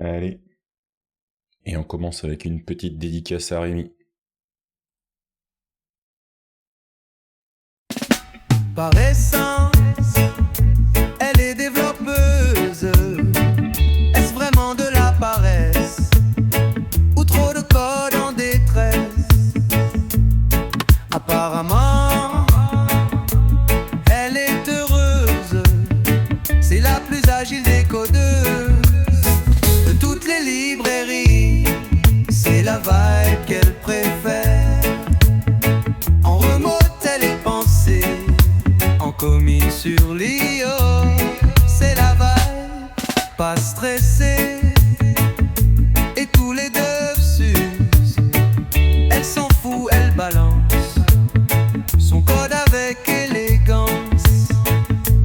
Allez. Et on commence avec une petite dédicace à Rémi. Par essence, elle est développeuse. Est-ce vraiment de la paresse ou trop de code en détresse? Apparemment, elle est heureuse. C'est la plus agile des codeuses de toutes les librairies. C'est la vibe qu'elle préfère. En remote, elle est pensée. En commis sur l'IO, c'est la vibe. Pas stressée. Et tous les devs s'usent. Elle s'en fout, elle balance son code avec élégance.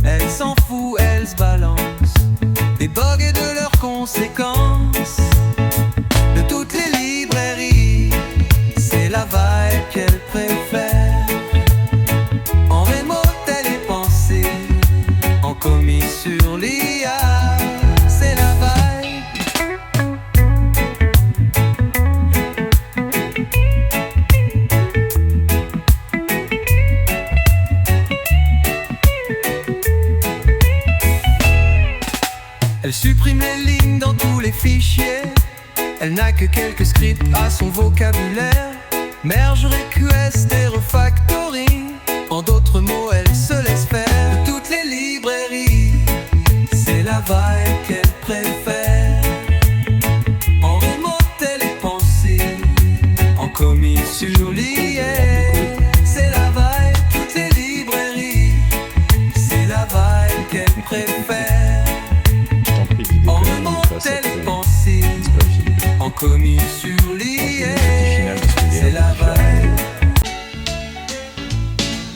Elle s'en fout, elle se balance des bugs et de leurs conséquences. De toutes les librairies, c'est la vibe qu'elle préfère. En remote, elle est pensée. En commis sur l'IA, c'est la vibe. Elle supprime les lignes dans tous les fichiers. Elle n'a que quelques scripts à son vocabulaire. Merge, request et refactoring. En d'autres mots, elle se laisse faire. De toutes les librairies, c'est la vibe qu'elle préfère. En remote, elle est pensée. En commis sur l'IA, c'est la vibe. Toutes les librairies, c'est la vibe qu'elle préfère. En remote, elle est pensée. En commis sur l'IA, c'est la vibe.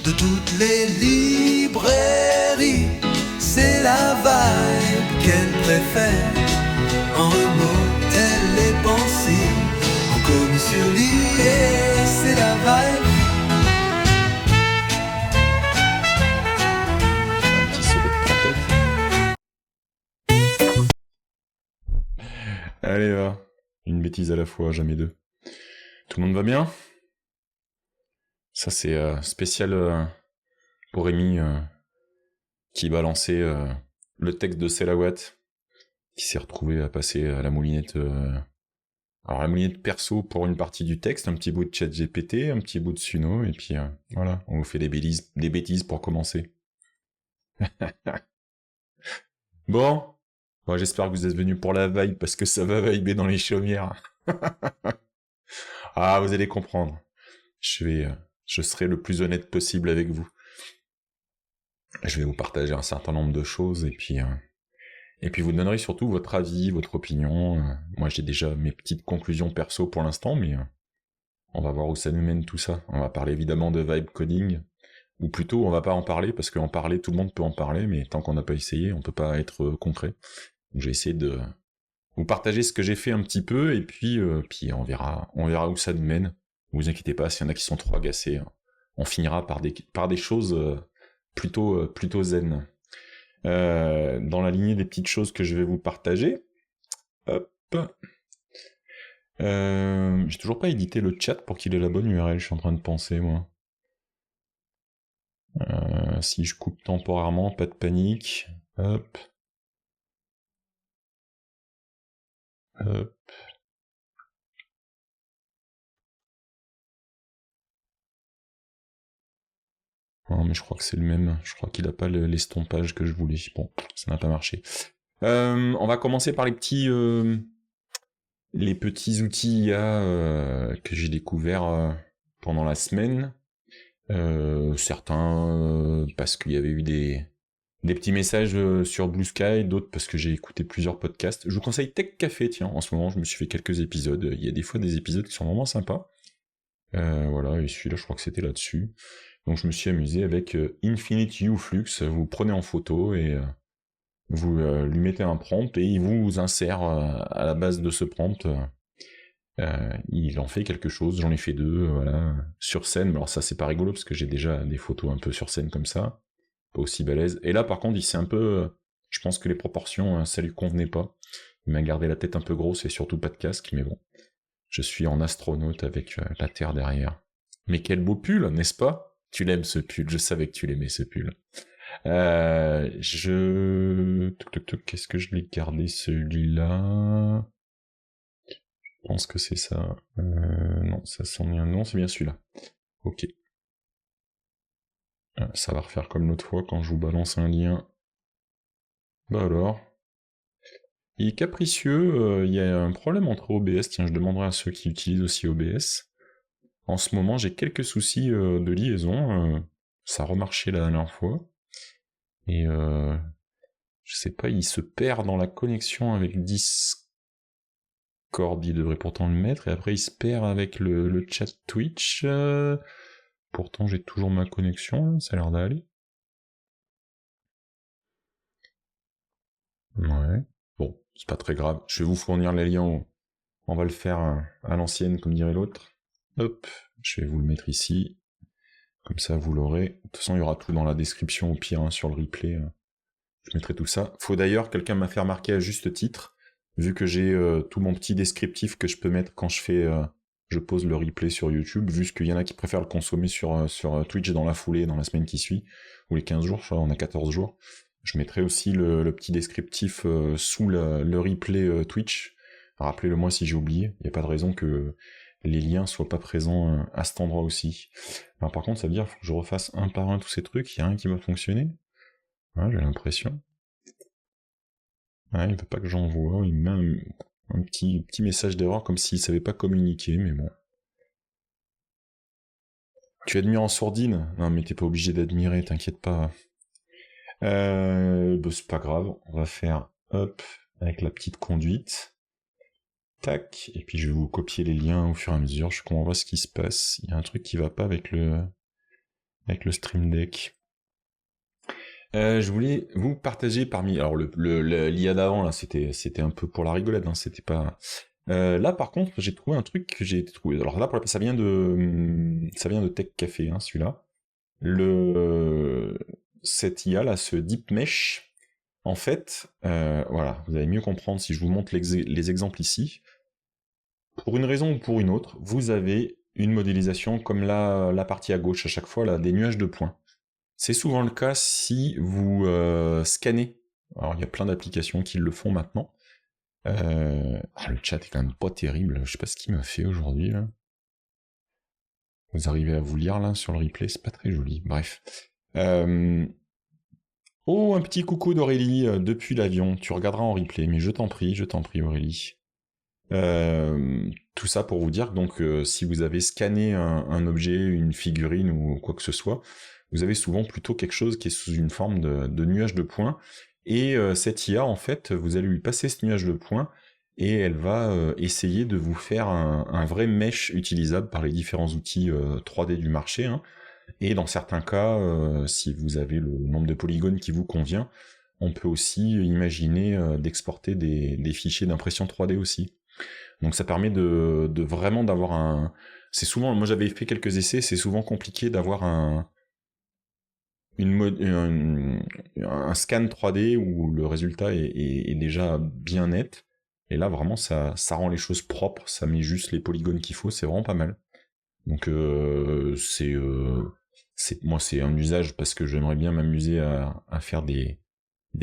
De toutes les librairies, c'est la vibe qu'elle préfère. En remote, elle est pensée. En commis sur l'IA, c'est la vibe. Un petit solo de trompette. Allez, va. Une bêtise à la fois, jamais deux. Tout le monde va bien? Ça, c'est spécial pour Rémi qui balançait le texte de Selawat, qui s'est retrouvé à passer à la moulinette. Alors, la moulinette perso pour une partie du texte, un petit bout de ChatGPT, un petit bout de Suno, et puis voilà, on vous fait des bêtises pour commencer. Bon, j'espère que vous êtes venus pour la vibe, parce que ça va vibrer dans les chaumières. Ah, vous allez comprendre. Je serai le plus honnête possible avec vous. Je vais vous partager un certain nombre de choses, et puis vous donnerez surtout votre avis, votre opinion. Moi, j'ai déjà mes petites conclusions perso pour l'instant, mais on va voir où ça nous mène tout ça. On va parler évidemment de vibe coding, ou plutôt, on va pas en parler, parce qu'en parler, tout le monde peut en parler, mais tant qu'on n'a pas essayé, on peut pas être concret. Donc, j'ai essayé de vous partager ce que j'ai fait un petit peu, et puis on verra où ça nous mène. Ne vous inquiétez pas, s'il y en a qui sont trop agacés, on finira par des choses plutôt zen. Dans la lignée des petites choses que je vais vous partager, hop, j'ai toujours pas édité le chat pour qu'il ait la bonne URL, je suis en train de penser, moi. Si je coupe temporairement, pas de panique, hop. Non, mais je crois que c'est le même. Je crois qu'il a pas l'estompage que je voulais. Bon, ça n'a pas marché. On va commencer par les petits outils IA que j'ai découverts pendant la semaine. Certains parce qu'il y avait eu des petits messages sur Blue Sky, d'autres parce que j'ai écouté plusieurs podcasts. Je vous conseille Tech Café, tiens, en ce moment je me suis fait quelques épisodes. Il y a des fois des épisodes qui sont vraiment sympas. Voilà, et celui-là je crois que c'était là-dessus. Donc je me suis amusé avec Infinite Uflux, vous prenez en photo et vous lui mettez un prompt et il vous insère à la base de ce prompt. Il en fait quelque chose, j'en ai fait 2, voilà, sur scène. Alors ça c'est pas rigolo parce que j'ai déjà des photos un peu sur scène comme ça, pas aussi balèze. Et là par contre il s'est un peu, je pense que les proportions ça lui convenait pas. Il m'a gardé la tête un peu grosse et surtout pas de casque, mais bon. Je suis en astronaute avec la Terre derrière. Mais quel beau pull, n'est-ce pas? Tu l'aimes ce pull, je savais que tu l'aimais ce pull. Qu'est-ce que je l'ai gardé celui-là? Je pense que c'est ça. Non, ça s'en vient. Non, c'est bien celui-là. Ok. Ça va refaire comme l'autre fois quand je vous balance un lien. Bah alors. Il est capricieux, il y a un problème entre OBS. Tiens, je demanderai à ceux qui utilisent aussi OBS. En ce moment, j'ai quelques soucis de liaison. Ça a remarché la dernière fois. Et je sais pas, il se perd dans la connexion avec Discord. Il devrait pourtant le mettre. Et après, il se perd avec le chat Twitch. Pourtant, j'ai toujours ma connexion. Ça a l'air d'aller. Ouais. Bon, c'est pas très grave. Je vais vous fournir les liens. On va le faire à l'ancienne, comme dirait l'autre. Hop, je vais vous le mettre ici. Comme ça, vous l'aurez. De toute façon, il y aura tout dans la description, au pire, hein, sur le replay. Je mettrai tout ça. Faut d'ailleurs, quelqu'un m'a fait remarquer à juste titre, vu que j'ai tout mon petit descriptif que je peux mettre quand je pose le replay sur YouTube, vu qu'il y en a qui préfèrent le consommer sur Twitch dans la foulée, dans la semaine qui suit, ou les 15 jours, je crois, on a 14 jours. Je mettrai aussi le petit descriptif sous le replay Twitch. Rappelez-le moi si j'ai oublié. Il n'y a pas de raison que les liens soient pas présents à cet endroit aussi. Alors par contre, ça veut dire qu'il faut que je refasse un par un tous ces trucs. Il n'y a rien qui va fonctionner. Ouais, j'ai l'impression. Ouais, il veut pas que j'envoie. Il me met un petit message d'erreur comme s'il savait pas communiquer, mais bon. Tu admires en sourdine? Non, mais t'es pas obligé d'admirer, t'inquiète pas. Bah, c'est pas grave, on va faire hop avec la petite conduite. Tac, et puis je vais vous copier les liens au fur et à mesure, je comprends pas ce qui se passe. Il y a un truc qui va pas avec le Stream Deck. Je voulais vous partager parmi... Alors l'IA d'avant, là, c'était un peu pour la rigolade, hein, c'était pas... là, par contre, j'ai trouvé un truc que j'ai trouvé... Alors là, ça vient de Tech Café, hein, celui-là. Cette IA, là, ce Deep Mesh, en fait, voilà, vous allez mieux comprendre si je vous montre les exemples ici. Pour une raison ou pour une autre, vous avez une modélisation comme la partie à gauche à chaque fois, là, des nuages de points. C'est souvent le cas si vous scannez. Alors il y a plein d'applications qui le font maintenant. Le chat est quand même pas terrible. Je sais pas ce qu'il m'a fait aujourd'hui là. Vous arrivez à vous lire là sur le replay, c'est pas très joli. Bref. Oh, un petit coucou d'Aurélie depuis l'avion. Tu regarderas en replay, mais je t'en prie Aurélie. Tout ça pour vous dire que donc si vous avez scanné un objet, une figurine ou quoi que ce soit, vous avez souvent plutôt quelque chose qui est sous une forme de nuage de points. Et cette IA, en fait, vous allez lui passer ce nuage de points et elle va essayer de vous faire un vrai mesh utilisable par les différents outils 3D du marché. Hein. Et dans certains cas, si vous avez le nombre de polygones qui vous convient, on peut aussi imaginer d'exporter des fichiers d'impression 3D aussi. Donc ça permet de vraiment d'avoir un... C'est souvent, moi j'avais fait quelques essais, c'est souvent compliqué d'avoir un scan 3D où le résultat est déjà bien net. Et là vraiment ça rend les choses propres, ça met juste les polygones qu'il faut, c'est vraiment pas mal. Donc moi c'est un usage parce que j'aimerais bien m'amuser à faire des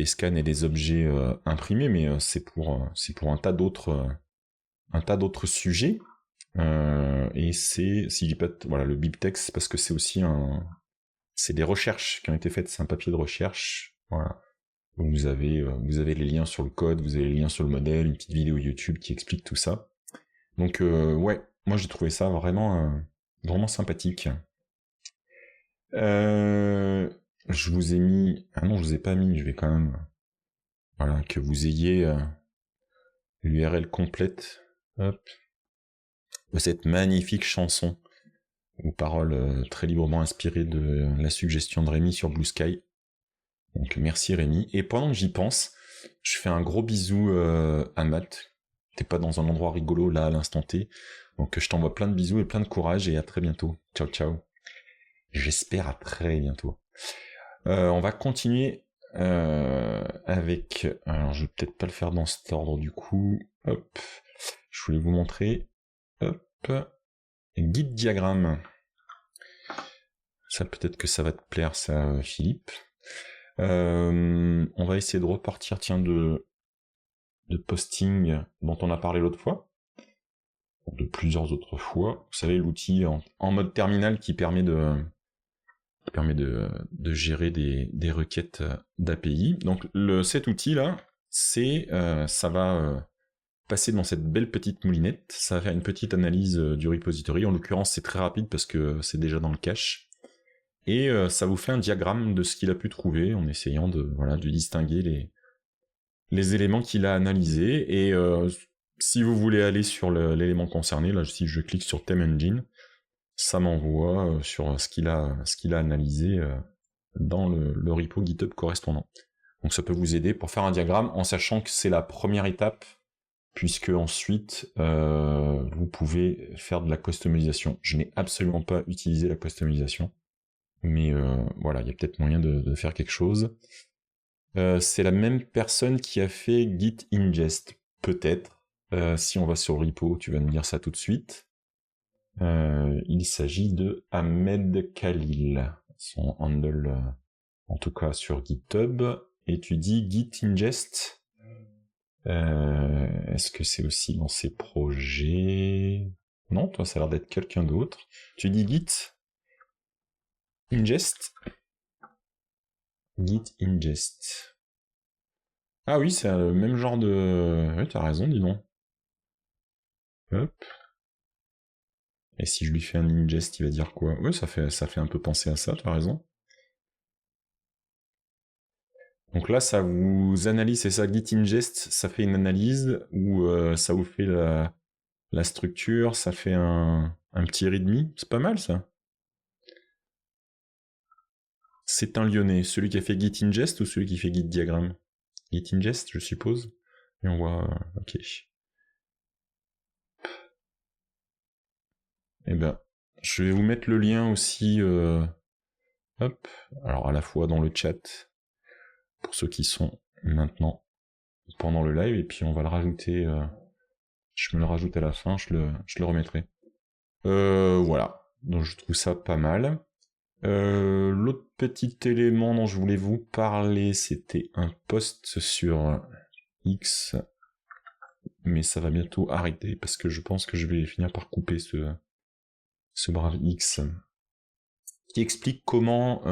scans et des objets imprimés, mais c'est pour un tas d'autres sujets. Et c'est, si je dis pas, voilà, le BibTeX, parce que c'est aussi c'est des recherches qui ont été faites, c'est un papier de recherche, voilà. Donc vous avez les liens sur le code, vous avez les liens sur le modèle, une petite vidéo YouTube qui explique tout ça. Donc ouais, moi j'ai trouvé ça vraiment sympathique. Je vous ai mis, ah non je vous ai pas mis, je vais quand même, voilà, que vous ayez l'URL complète, hop, de cette magnifique chanson aux paroles très librement inspirées de la suggestion de Rémi sur Blue Sky. Donc merci Rémi. Et pendant que j'y pense, je fais un gros bisou à Matt. T'es pas dans un endroit rigolo là à l'instant T. Donc je t'envoie plein de bisous et plein de courage et à très bientôt. Ciao ciao. J'espère à très bientôt. On va continuer avec... Alors, je vais peut-être pas le faire dans cet ordre du coup. Hop. Je voulais vous montrer. Hop. Guide diagramme. Ça, peut-être que ça va te plaire, ça, Philippe. On va essayer de repartir, tiens, de posting dont on a parlé l'autre fois. De plusieurs autres fois. Vous savez, l'outil en mode terminal qui permet de gérer des requêtes d'API. Donc cet outil-là, ça va passer dans cette belle petite moulinette, ça va faire une petite analyse du repository. En l'occurrence, c'est très rapide parce que c'est déjà dans le cache. Et ça vous fait un diagramme de ce qu'il a pu trouver en essayant de distinguer les éléments qu'il a analysés. Et si vous voulez aller sur l'élément concerné, là, si je clique sur Theme Engine, ça m'envoie sur ce qu'il a analysé dans le repo GitHub correspondant. Donc ça peut vous aider pour faire un diagramme en sachant que c'est la première étape, puisque ensuite vous pouvez faire de la customisation. Je n'ai absolument pas utilisé la customisation, mais voilà, il y a peut-être moyen de faire quelque chose. C'est la même personne qui a fait Git ingest, peut-être. Si on va sur le repo, tu vas me dire ça tout de suite. Il s'agit de Ahmed Khalil, son handle, en tout cas sur GitHub, et tu dis Git ingest. Est-ce que c'est aussi dans ses projets? Non, toi ça a l'air d'être quelqu'un d'autre. Tu dis Git ingest. Git ingest. Ah oui, c'est le même genre de... Oui, t'as raison, dis donc. Hop. Et si je lui fais un ingest, il va dire quoi? Ouais, ça fait un peu penser à ça, t'as raison. Donc là, ça vous analyse, c'est ça, Git ingest, ça fait une analyse où ça vous fait la structure, ça fait un petit readme, c'est pas mal ça. C'est un Lyonnais, celui qui a fait Git ingest ou celui qui fait Git diagramme? Git ingest, je suppose. Et on voit, ok. Eh ben, je vais vous mettre le lien aussi, hop, alors à la fois dans le chat, pour ceux qui sont maintenant pendant le live, et puis on va le rajouter, je me le rajoute à la fin, je le remettrai. Voilà, donc je trouve ça pas mal. L'autre petit élément dont je voulais vous parler, c'était un post sur X, mais ça va bientôt arrêter, parce que je pense que je vais finir par couper ce brave X, qui explique comment,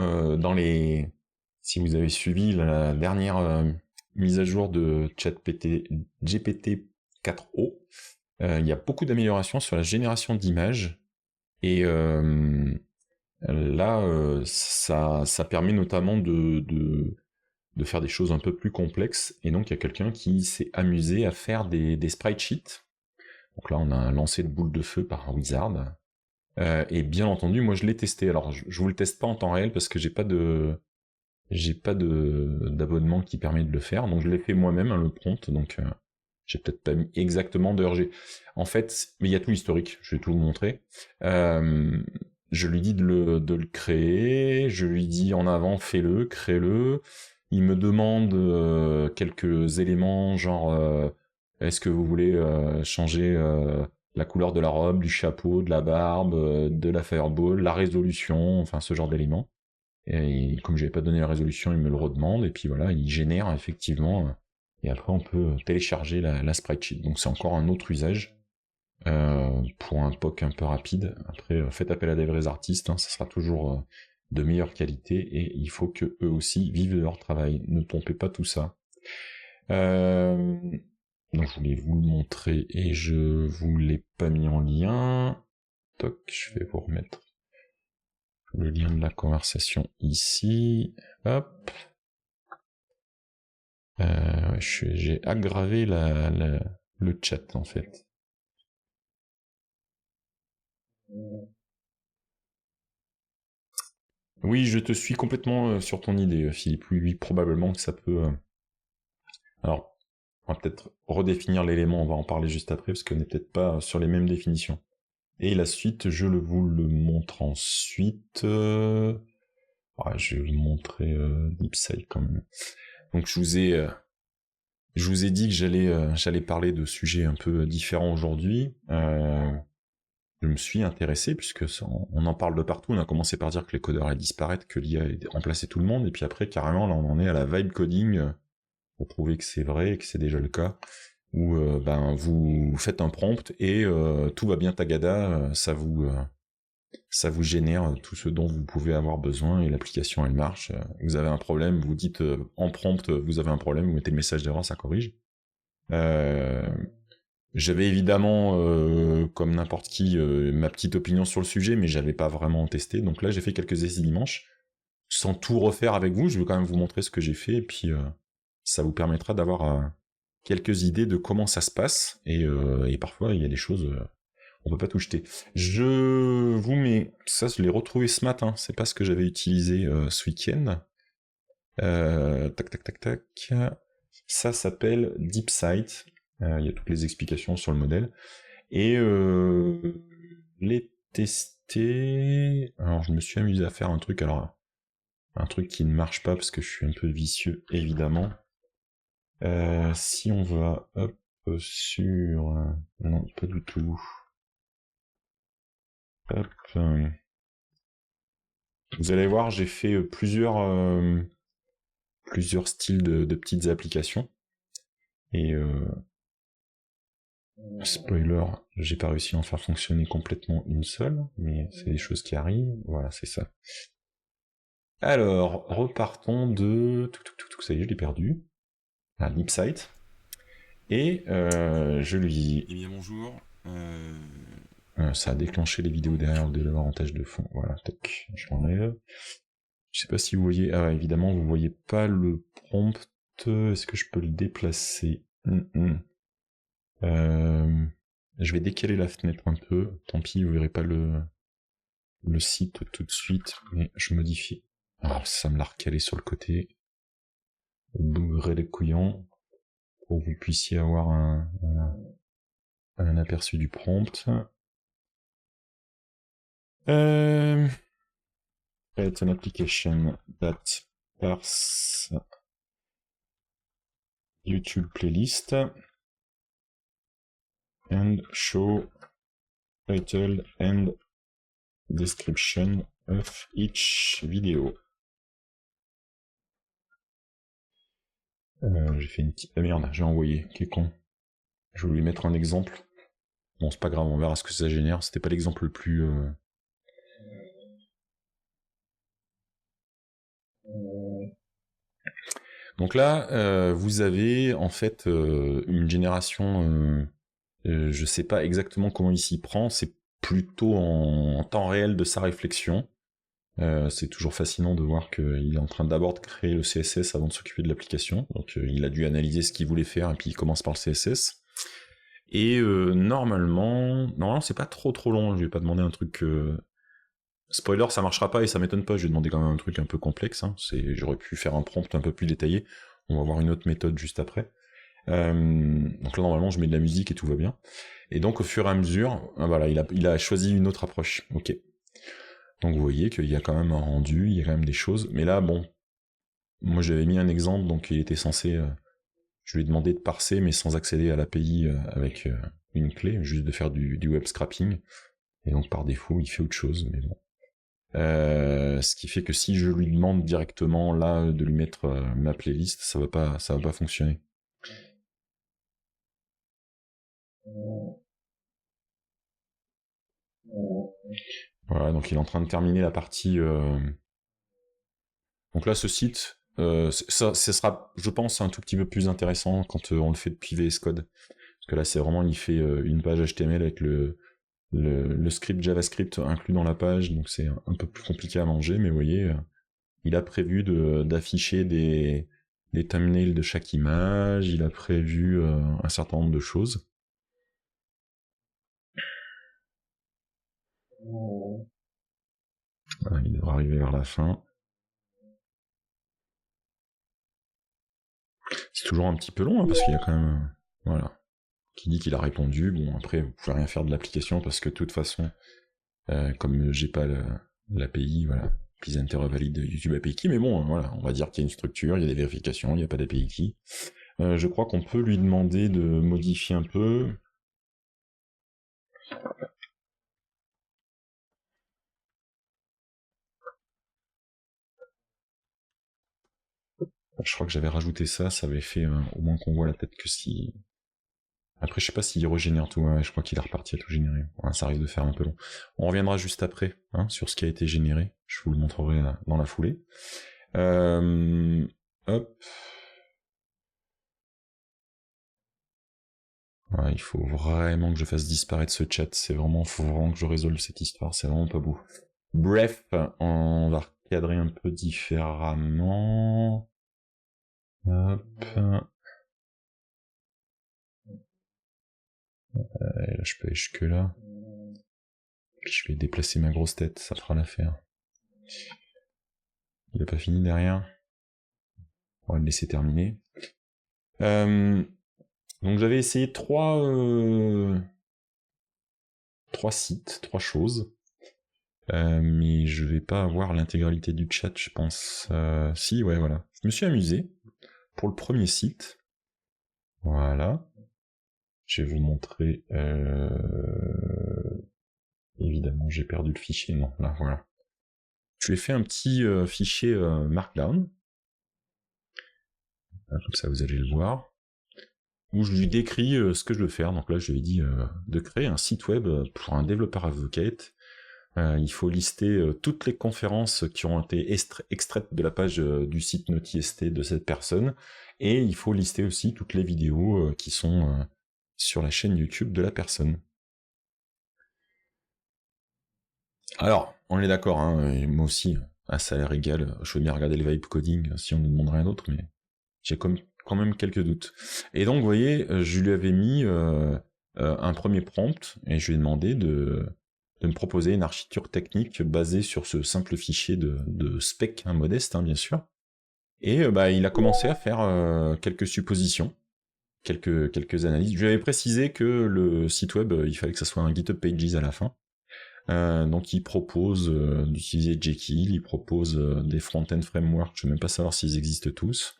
si vous avez suivi la dernière mise à jour de GPT 4o, il y a beaucoup d'améliorations sur la génération d'images, et là, ça permet notamment de faire des choses un peu plus complexes, et donc il y a quelqu'un qui s'est amusé à faire des sprite sheets. Donc là, on a un lancer de boule de feu par un wizard. Et bien entendu, moi je l'ai testé. Alors je vous le teste pas en temps réel parce que j'ai pas d'abonnement qui permet de le faire, donc je l'ai fait moi-même, hein, le prompt, donc j'ai peut-être pas mis exactement d'heure. En fait, mais il y a tout l'historique, je vais tout vous montrer. Je lui dis de le créer, je lui dis en avant, fais-le, crée-le. Il me demande quelques éléments, genre est-ce que vous voulez changer la couleur de la robe, du chapeau, de la barbe, de la fireball, la résolution, enfin ce genre d'éléments. Et comme j'avais pas donné la résolution, il me le redemande, et puis voilà, il génère effectivement, et après on peut télécharger la sprite sheet. Donc c'est encore un autre usage, pour un POC un peu rapide. Après, faites appel à des vrais artistes, hein, ça sera toujours de meilleure qualité, et il faut que eux aussi vivent de leur travail. Ne trompez pas tout ça. Donc je voulais vous le montrer et je vous l'ai pas mis en lien. Toc, je vais vous remettre le lien de la conversation ici. Hop. J'ai aggravé le chat en fait. Oui, je te suis complètement sur ton idée, Philippe. Oui, probablement que ça peut... Alors, on va peut-être redéfinir l'élément, on va en parler juste après, parce qu'on n'est peut-être pas sur les mêmes définitions. Et la suite, vous le montre ensuite. Je vais vous montrer DeepSight quand même. Donc je vous ai dit que j'allais parler de sujets un peu différents aujourd'hui. Je me suis intéressé, puisque on en parle de partout. On a commencé par dire que les codeurs allaient disparaître, que l'IA allait remplacer tout le monde, et puis après, carrément, là, on en est à la vibe coding, pour prouver que c'est vrai, et que c'est déjà le cas, où vous faites un prompt, et tout va bien tagada, ça vous génère tout ce dont vous pouvez avoir besoin, et l'application, elle marche. Vous avez un problème, vous dites en prompt, vous avez un problème, vous mettez le message d'erreur, ça corrige. J'avais évidemment, comme n'importe qui, ma petite opinion sur le sujet, mais j'avais pas vraiment testé. Donc là, j'ai fait quelques essais dimanche, sans tout refaire avec vous. Je vais quand même vous montrer ce que j'ai fait, et puis ça vous permettra d'avoir quelques idées de comment ça se passe. Et parfois, il y a des choses, on peut pas tout jeter. Je vous mets ça, je l'ai retrouvé ce matin. C'est pas ce que j'avais utilisé ce week-end. Tac. Ça s'appelle DeepSight. Il y a toutes les explications sur le modèle. Et les tester... Alors, je me suis amusé à faire un truc qui ne marche pas, parce que je suis un peu vicieux, évidemment. Si on va, sur... Non, pas du tout. Hop. Vous allez voir, j'ai fait plusieurs styles de petites applications. Et... spoiler, j'ai pas réussi à en faire fonctionner complètement une seule, mais c'est des choses qui arrivent, voilà, c'est ça. Alors, repartons de... Ça y est, je l'ai perdu. DeepSight. Et je lui dis... Eh bien, bonjour. Ça a déclenché les vidéos derrière de l'avantage de fond. Voilà, tac, je l'enlève. Je sais pas si vous voyez... Ah ouais, évidemment, vous voyez pas le prompt. Est-ce que je peux le déplacer? Je vais décaler la fenêtre un peu, tant pis, vous verrez pas le site tout de suite, mais je modifie. Alors ça me l'a recalé sur le côté. Bougrez les couillons, pour que vous puissiez avoir un aperçu du prompt. It's an application that parse YouTube playlist and show title and description of each video. J'ai fait une petite... Ah merde, j'ai envoyé, quel con. Je vais lui mettre un exemple. Bon, c'est pas grave, on verra ce que ça génère. C'était pas l'exemple le plus... Donc là, vous avez en fait une génération... je sais pas exactement comment il s'y prend, c'est plutôt en temps réel de sa réflexion. C'est toujours fascinant de voir qu'il est en train d'abord de créer le CSS avant de s'occuper de l'application. Donc il a dû analyser ce qu'il voulait faire et puis il commence par le CSS. Et normalement c'est pas trop long, je vais pas demander un truc... Spoiler, ça marchera pas et ça m'étonne pas, je vais demander quand même un truc un peu complexe. Hein. J'aurais pu faire un prompt un peu plus détaillé, on va voir une autre méthode juste après. Donc là normalement je mets de la musique et tout va bien. Et donc au fur et à mesure, voilà, il a choisi une autre approche. Ok. Donc vous voyez qu'il y a quand même un rendu, il y a quand même des choses. Mais là, bon, moi j'avais mis un exemple, donc il était censé... je lui ai demandé de parser, mais sans accéder à l'API avec une clé, juste de faire du web scrapping. Et donc par défaut, il fait autre chose, mais bon. Ce qui fait que si je lui demande directement là de lui mettre ma playlist, ça va pas fonctionner. Voilà, donc il est en train de terminer la partie. Donc là, ce site, ça sera, je pense, un tout petit peu plus intéressant quand on le fait depuis VS Code, parce que là, c'est vraiment, il fait une page HTML avec le script JavaScript inclus dans la page, donc c'est un peu plus compliqué à manger, mais vous voyez, il a prévu d'afficher des thumbnails de chaque image, il a prévu un certain nombre de choses. Voilà, il devra arriver vers la fin. C'est toujours un petit peu long, hein, parce qu'il y a quand même... voilà. Qui dit qu'il a répondu, bon après vous pouvez rien faire de l'application parce que de toute façon, comme j'ai pas l'API, voilà, please enter a valid YouTube API key, mais bon, voilà, on va dire qu'il y a une structure, il y a des vérifications, il n'y a pas d'API key. Je crois qu'on peut lui demander de modifier un peu. Je crois que j'avais rajouté ça, ça avait fait au moins qu'on voit la tête que si... Après, je sais pas s'il régénère tout, je crois qu'il est reparti à tout générer. Ouais, ça risque de faire un peu long. On reviendra juste après, sur ce qui a été généré. Je vous le montrerai dans la foulée. Hop. Ouais, il faut vraiment que je fasse disparaître ce chat. Faut vraiment que je résolve cette histoire. C'est vraiment pas beau. Bref, on va recadrer un peu différemment. Hop. Là, je peux aller jusque là. Puis je vais déplacer ma grosse tête, ça fera l'affaire. Il a pas fini derrière. On va le laisser terminer. Donc j'avais essayé trois sites, 3 choses. Mais je vais pas avoir l'intégralité du chat, je pense. Si, ouais, voilà. Je me suis amusé pour le premier site. Voilà. Je vais vous montrer... Évidemment, j'ai perdu le fichier. Non, là, voilà. Je lui ai fait un petit fichier Markdown. Comme ça, vous allez le voir. Où je lui décris ce que je veux faire. Donc là, je lui ai dit de créer un site web pour un développeur advocate. Il faut lister toutes les conférences qui ont été extraites de la page du site NaughtyST de cette personne. Et il faut lister aussi toutes les vidéos qui sont sur la chaîne YouTube de la personne. Alors, on est d'accord, et moi aussi, à salaire égal, je veux bien regarder le vibe coding si on ne demande rien d'autre, mais j'ai quand même quelques doutes. Et donc, vous voyez, je lui avais mis un premier prompt, et je lui ai demandé de me proposer une architecture technique basée sur ce simple fichier de spec, modeste, bien sûr. Et il a commencé à faire quelques suppositions, quelques analyses. Je lui avais précisé que le site web, il fallait que ça soit un GitHub Pages à la fin. Donc il propose d'utiliser Jekyll, il propose des front-end frameworks, je ne veux même pas savoir s'ils existent tous.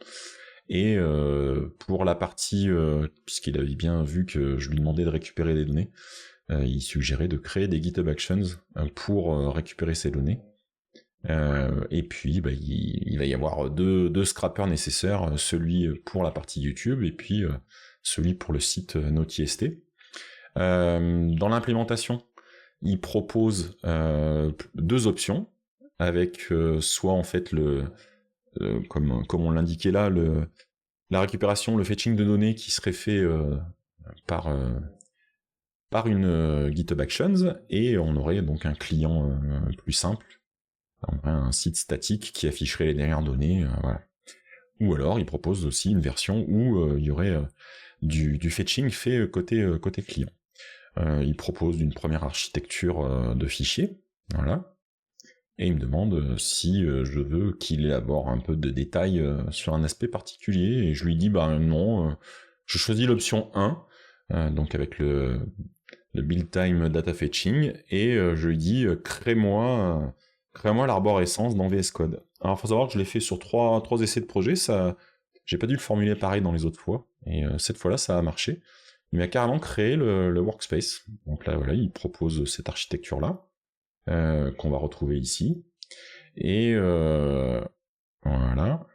Et pour la partie, puisqu'il avait bien vu que je lui demandais de récupérer des données, il suggérait de créer des GitHub Actions pour récupérer ces données. Et puis il va y avoir deux scrappers nécessaires, celui pour la partie YouTube et puis celui pour le site NaughtyST. Dans l'implémentation, il propose 2 options, avec soit en fait comme on l'indiquait là, la récupération, le fetching de données qui serait fait par une GitHub Actions, et on aurait donc un client plus simple, on aurait un site statique qui afficherait les dernières données, voilà. Ou alors il propose aussi une version où il y aurait du fetching fait côté client. Il propose une première architecture de fichiers, voilà, et il me demande si je veux qu'il élabore un peu de détails sur un aspect particulier, et je lui dis non, je choisis l'option 1, donc avec le build time data fetching, et je lui dis crée-moi l'arborescence dans VS Code. Alors faut savoir que je l'ai fait sur 3 essais de projet, ça, j'ai pas dû le formuler pareil dans les autres fois, et cette fois-là ça a marché. Il m'a carrément créé le workspace. Donc là, voilà, il propose cette architecture-là, qu'on va retrouver ici. Et voilà.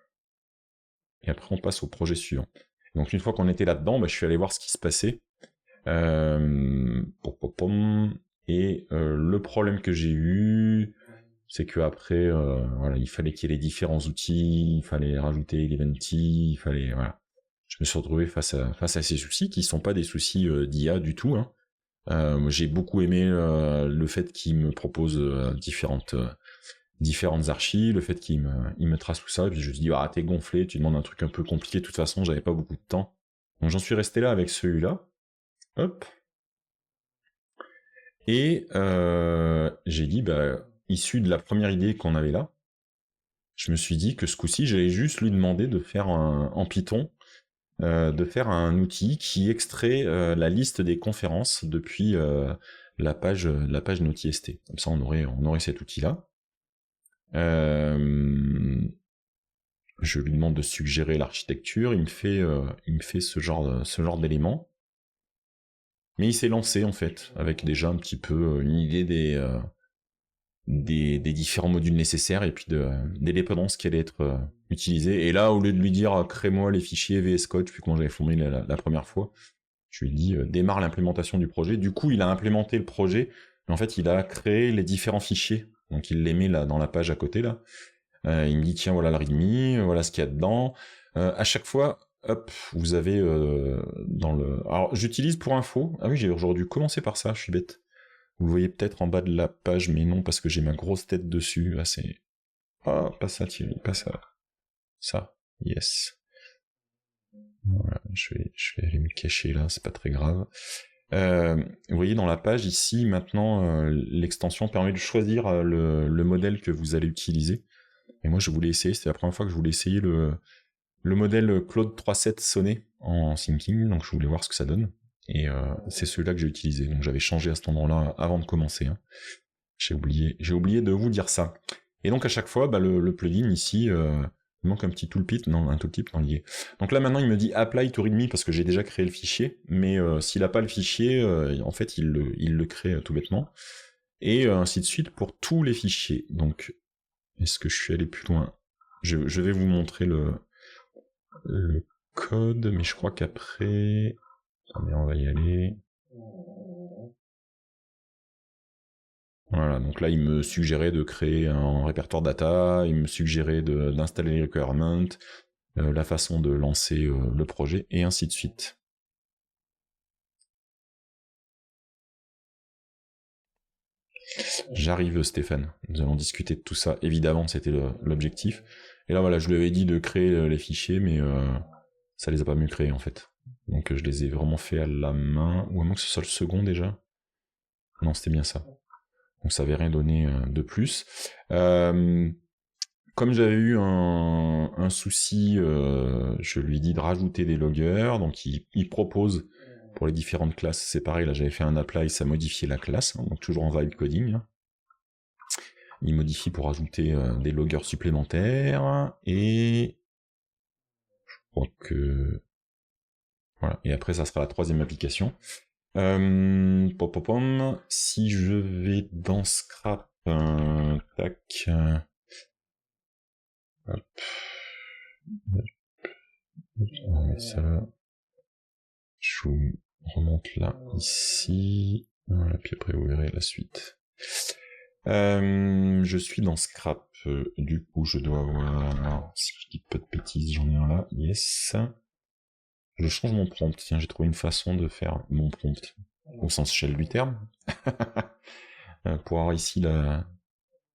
Et après, on passe au projet suivant. Donc une fois qu'on était là-dedans, je suis allé voir ce qui se passait. Et le problème que j'ai eu, c'est que après, voilà, il fallait qu'il y ait les différents outils, il fallait rajouter l'Eventy, il fallait, voilà. Je me suis retrouvé face à ces soucis qui sont pas des soucis d'IA du tout. J'ai beaucoup aimé le fait qu'il me propose différentes archis, le fait qu'il me trace tout ça, et puis je me suis dit t'es gonflé, tu demandes un truc un peu compliqué, de toute façon j'avais pas beaucoup de temps. Donc j'en suis resté là avec celui-là. Hop. Et j'ai dit, issu de la première idée qu'on avait là, je me suis dit que ce coup-ci, j'allais juste lui demander de faire en Python, de faire un outil qui extrait la liste des conférences depuis la page NaughtyST. Comme ça, on aurait cet outil-là. Je lui demande de suggérer l'architecture, il me fait ce genre d'éléments. Mais il s'est lancé en fait, avec déjà un petit peu une idée des différents modules nécessaires et puis des dépendances qui allaient être utilisées. Et là, au lieu de lui dire crée-moi les fichiers VS Code, je sais plus comment j'avais formulé la première fois, je lui ai dit démarre l'implémentation du projet. Du coup, il a implémenté le projet, mais en fait, il a créé les différents fichiers. Donc il les met là dans la page à côté là. Il me dit tiens voilà le readme, voilà ce qu'il y a dedans. À chaque fois, hop, vous avez dans le. Alors j'utilise pour info. Ah oui, j'aurais dû commencer par ça. Je suis bête. Vous le voyez peut-être en bas de la page, mais non parce que j'ai ma grosse tête dessus. Là c'est. Ah pas ça Thierry, pas ça. Ça, yes. Voilà, je vais aller me cacher là, c'est pas très grave. Vous voyez dans la page ici, maintenant, l'extension permet de choisir le modèle que vous allez utiliser. Et moi, je voulais essayer, c'était la première fois que je voulais essayer le modèle Claude 3.7 Sonnet en Thinking, donc je voulais voir ce que ça donne. Et c'est celui-là que j'ai utilisé. Donc j'avais changé à cet endroit-là avant de commencer. Hein. J'ai oublié de vous dire ça. Et donc à chaque fois, le plugin ici, il manque un petit tooltip, non, un tooltip, non lié. Donc là maintenant il me dit apply to readme parce que j'ai déjà créé le fichier, mais s'il n'a pas le fichier, en fait il le crée tout bêtement. Et ainsi de suite pour tous les fichiers. Donc est-ce que je suis allé plus loin? Je vais vous montrer le code, mais je crois qu'après... Attendez, on va y aller. Voilà, donc là, il me suggérait de créer un répertoire data, il me suggérait d'installer les requirements, la façon de lancer le projet, et ainsi de suite. J'arrive Stéphane, nous allons discuter de tout ça, évidemment c'était l'objectif. Et là voilà, je lui avais dit de créer les fichiers, mais ça les a pas mieux créés en fait. Donc je les ai vraiment fait à la main, ou à moins que ce soit le second déjà. Non, c'était bien ça. Donc ça avait rien donné de plus. Comme j'avais eu un souci, je lui ai dit de rajouter des loggers, donc il propose pour les différentes classes, c'est pareil, là j'avais fait un apply, ça modifiait la classe, hein, donc toujours en vibe coding. Hein. Il modifie pour ajouter des loggers supplémentaires, et je crois que... Voilà, et après ça sera la troisième application. Si je vais dans Scrap, tac... hop... ça... Je vous remonte là, ici... Voilà, puis après vous verrez la suite. Je suis dans Scrap, du coup je dois avoir... Alors, si je dis pas de bêtises, j'en ai un là, yes. Je change mon prompt, tiens, j'ai trouvé une façon de faire mon prompt, au sens shell du terme, pour avoir ici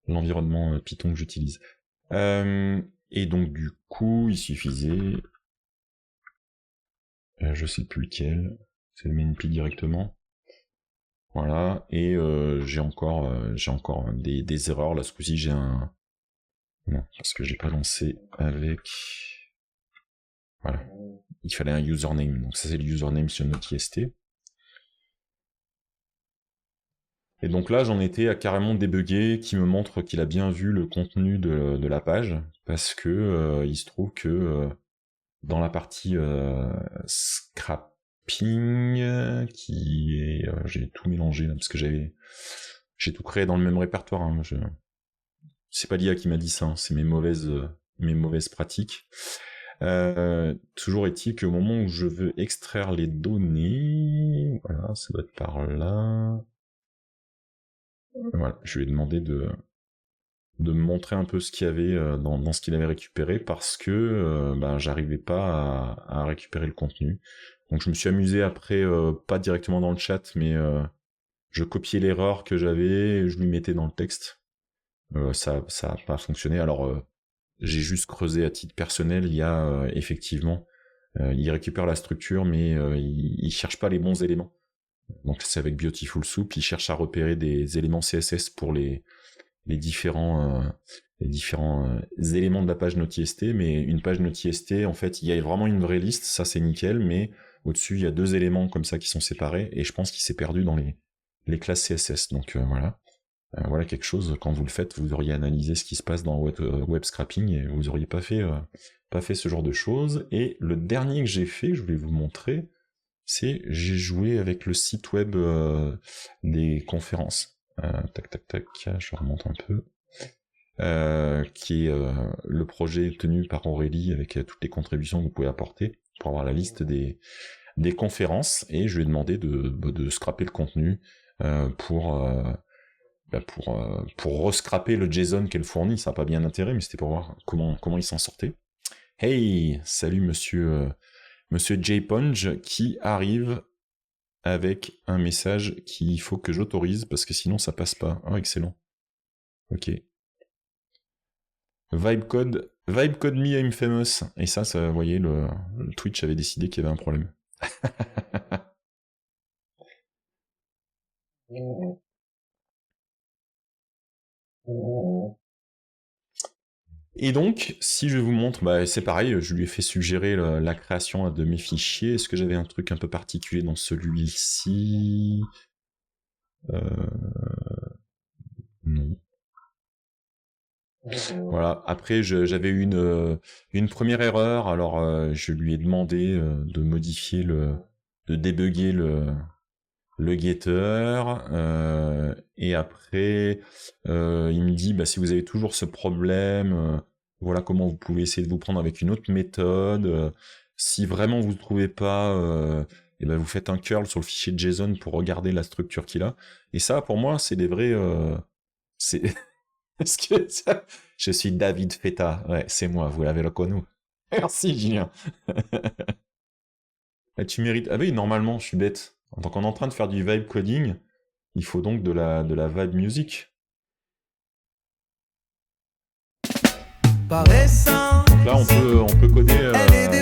l'environnement Python que j'utilise. Et donc du coup, il suffisait... je sais plus lequel, c'est le NP directement. Voilà, et j'ai encore des erreurs, là ce coup-ci j'ai un... Non, parce que j'ai pas lancé avec... Voilà, il fallait un username, donc ça c'est le username sur Node.txt. Et donc là j'en étais à carrément débugger, qui me montre qu'il a bien vu le contenu de la page, parce que il se trouve que dans la partie scrapping, qui est... j'ai tout mélangé là, parce que j'ai tout créé dans le même répertoire, hein, c'est pas l'IA qui m'a dit ça, hein, c'est mes mauvaises pratiques. Toujours est-il qu'au moment où je veux extraire les données, voilà, ça doit être par là. Voilà, je lui ai demandé de me montrer un peu ce qu'il y avait dans ce qu'il avait récupéré, parce que j'arrivais pas à récupérer le contenu. Donc je me suis amusé après, pas directement dans le chat, mais je copiais l'erreur que j'avais, et je lui mettais dans le texte. Ça a pas fonctionné, alors... j'ai juste creusé à titre personnel, il y a effectivement, il récupère la structure, mais il cherche pas les bons éléments. Donc c'est avec Beautiful Soup, il cherche à repérer des éléments CSS pour les différents éléments de la page Node.txt, mais une page Node.txt, en fait, il y a vraiment une vraie liste, ça c'est nickel, mais au-dessus, il y a deux éléments comme ça qui sont séparés, et je pense qu'il s'est perdu dans les classes CSS, donc voilà. Voilà quelque chose, quand vous le faites, vous auriez analysé ce qui se passe dans web scrapping et vous auriez pas fait ce genre de choses. Et le dernier que j'ai fait, je voulais vous montrer, c'est j'ai joué avec le site web des conférences. Tac, tac, tac, je remonte un peu. Qui est le projet tenu par Aurélie avec toutes les contributions que vous pouvez apporter pour avoir la liste des conférences, et je lui ai demandé de scraper le contenu pour rescraper le JSON qu'elle fournit. Ça n'a pas bien d'intérêt, mais c'était pour voir comment il s'en sortait. Hey, salut monsieur J-Punge qui arrive avec un message qu'il faut que j'autorise parce que sinon ça passe pas. Ah, excellent. Ok. Vibecode me I'm famous. Et ça, vous voyez, le Twitch avait décidé qu'il y avait un problème. Et donc, si je vous montre, c'est pareil, je lui ai fait suggérer la création de mes fichiers. Est-ce que j'avais un truc un peu particulier dans celui-ci? Non. Voilà. Après, j'avais eu une première erreur. Alors, je lui ai demandé de modifier de débugger le getter. Et après, il me dit, si vous avez toujours ce problème, voilà comment vous pouvez essayer de vous prendre avec une autre méthode. Si vraiment vous ne trouvez pas, vous faites un curl sur le fichier JSON pour regarder la structure qu'il a. Et ça, pour moi, c'est des vrais... c'est... Est-ce que ça... Je suis David Feta. Ouais, c'est moi, vous l'avez reconnu. Merci, Julien. Tu mérites... Ah oui, normalement, je suis bête. Donc on est en train de faire du vibe coding, il faut donc de la vibe music. Là, on peut coder